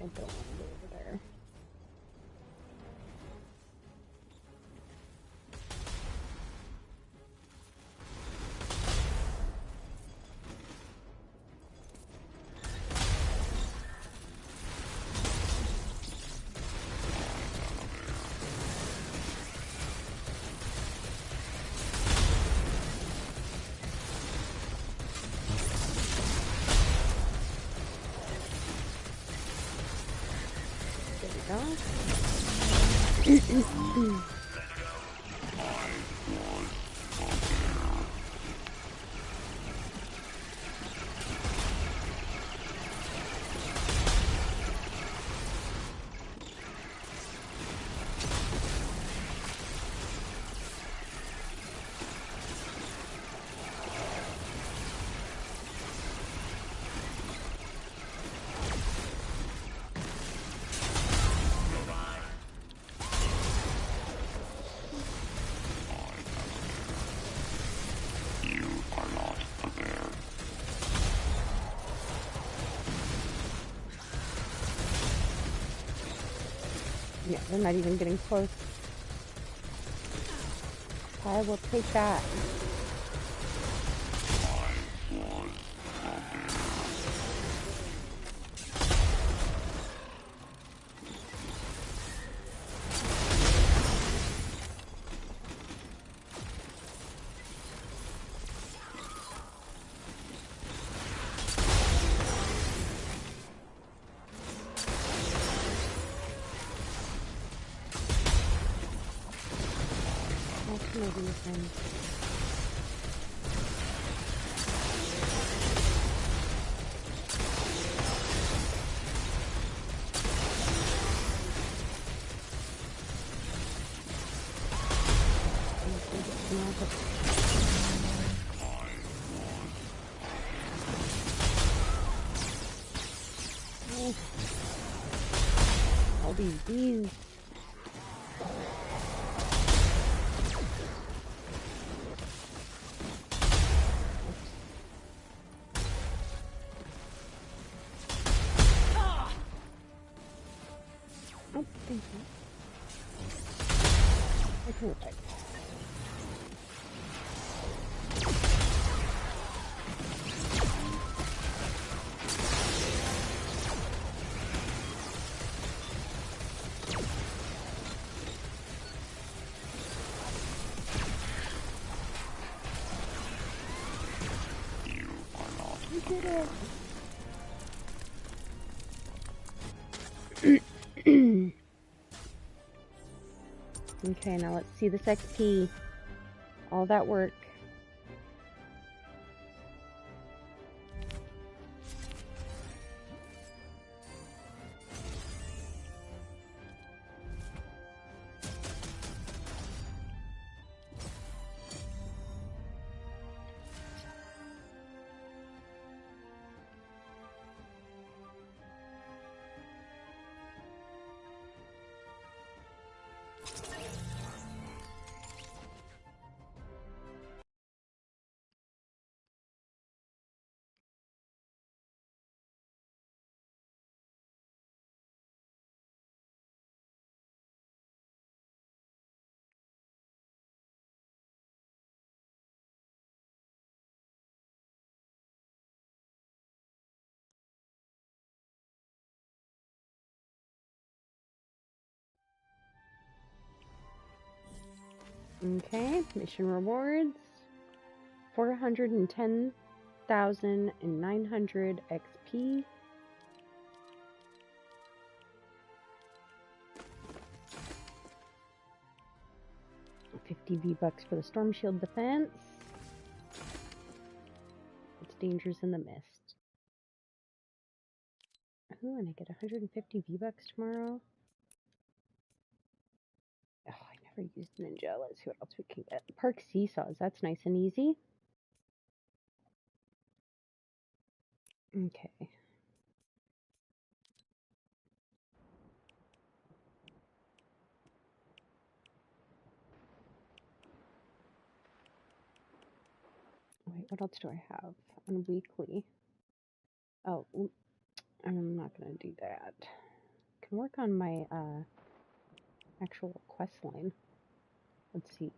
I don't want to go over there. They're not even getting close. I will take that. All these bees. Oh, thank you. I can retype. Okay, now let's see this XP. All that work. Okay, mission rewards. 410,900 XP. $50 V-Bucks for the Storm Shield defense. It's dangers in the mist. Ooh, and I get 150 V-Bucks tomorrow. Oh, I never used Ninja. Let's see what else we can get. Park Seesaws. That's nice and easy. Okay. Wait, what else do I have on weekly? Oh, I'm not going to do that. I can work on my actual quest line. Let's see.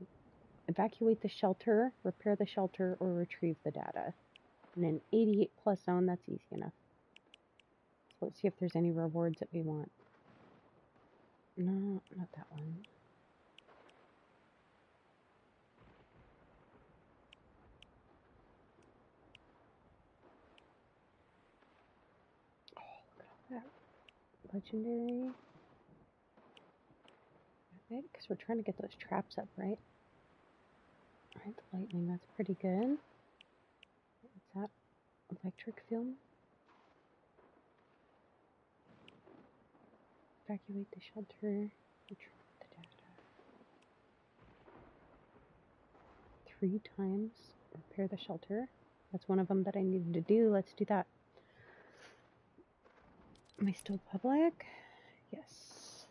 Evacuate the shelter, repair the shelter, or retrieve the data. And an 88 plus zone, that's easy enough. So let's see if there's any rewards that we want. No, not that one. Oh, look at all that. Legendary. Right, because we're trying to get those traps up, right? Alright, the lightning, that's pretty good. What's that? Electric film? Evacuate the shelter. Retrieve the data. 3 times. Repair the shelter. That's one of them that I needed to do. Let's do that. Am I still public? Yes.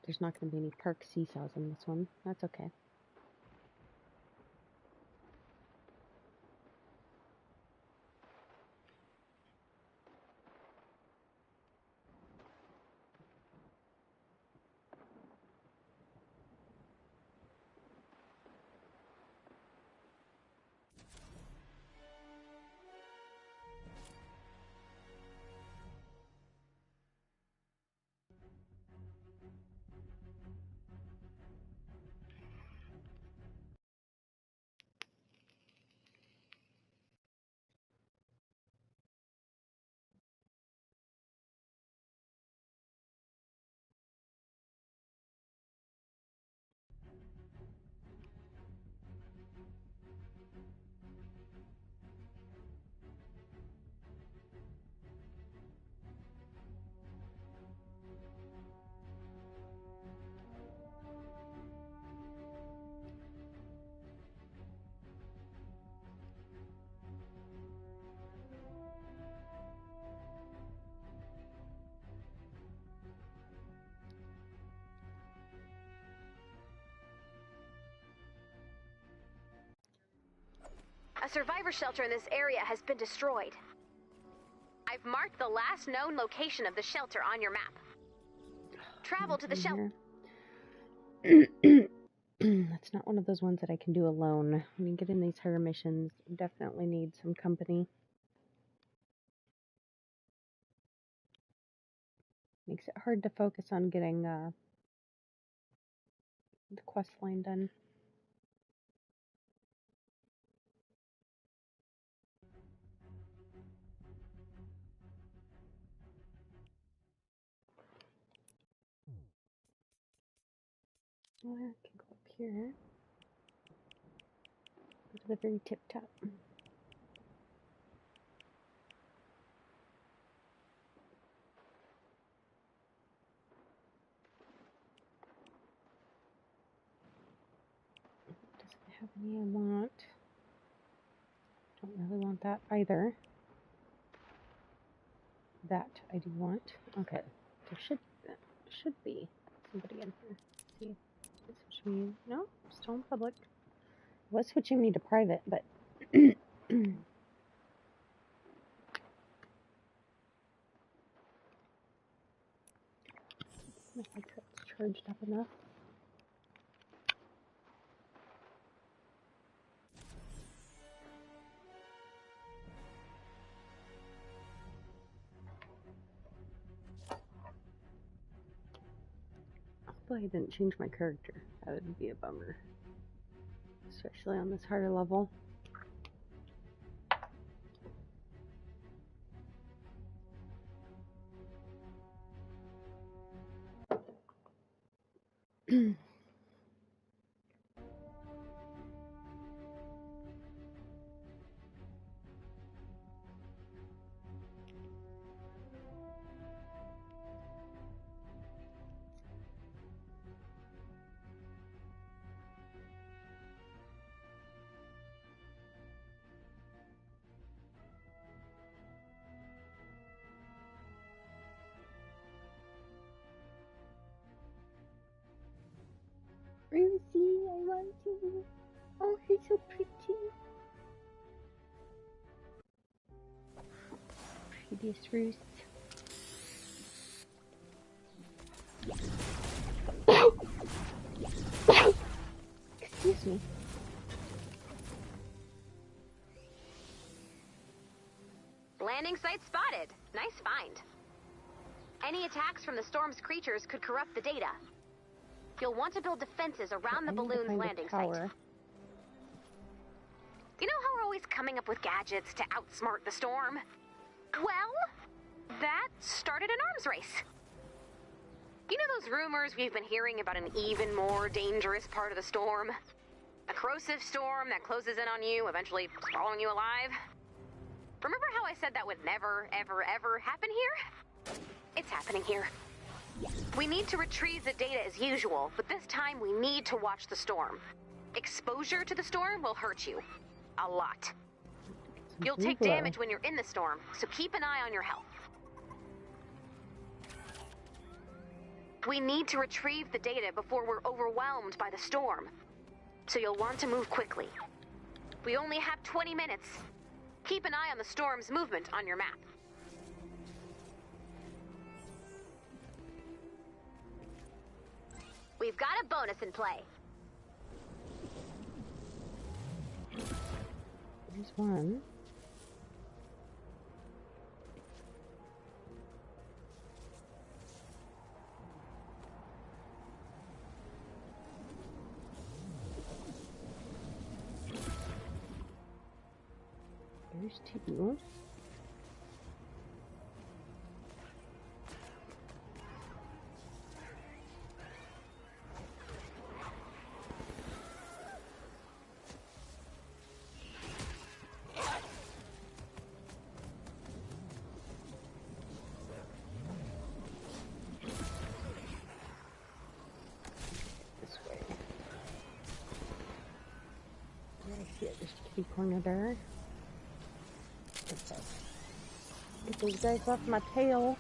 There's not going to be any park seesaws in this one. That's okay.
A survivor shelter in this area has been destroyed. I've marked the last known location of the shelter on your map. Travel to the shelter.
That's not one of those ones that I can do alone. When you get in these higher missions, you definitely need some company. Makes it hard to focus on getting the quest line done. Well, I can go up here. Go to the very tip top. Doesn't have any I want. Don't really want that either. That I do want. Okay, there should be somebody in here. Let's see, switch me. No, still in public. It was switching me to private, but if my cup's charged up enough. Hopefully I didn't change my character. That would be a bummer. Especially on this harder level. Rosie, I want you. Oh, he's so pretty. Prettiest roost. Excuse me.
Landing site spotted. Nice find. Any attacks from the storm's creatures could corrupt the data. You'll want to build defenses around the balloon's landing site. You know how we're always coming up with gadgets to outsmart the storm? Well, that started an arms race. You know those rumors we've been hearing about an even more dangerous part of the storm? A corrosive storm that closes in on you, eventually swallowing you alive? Remember how I said that would never, ever, ever happen here? It's happening here. We need to retrieve the data as usual, but this time we need to watch the storm. Exposure to the storm will hurt you. A lot. You'll take damage when you're in the storm, so keep an eye on your health. We need to retrieve the data before we're overwhelmed by the storm. So you'll want to move quickly. We only have 20 minutes. Keep an eye on the storm's movement on your map. We've got a bonus in play.
There's one. There's two. This way. Yeah, I see it. There's a kitty corner there. Get those guys off my tail.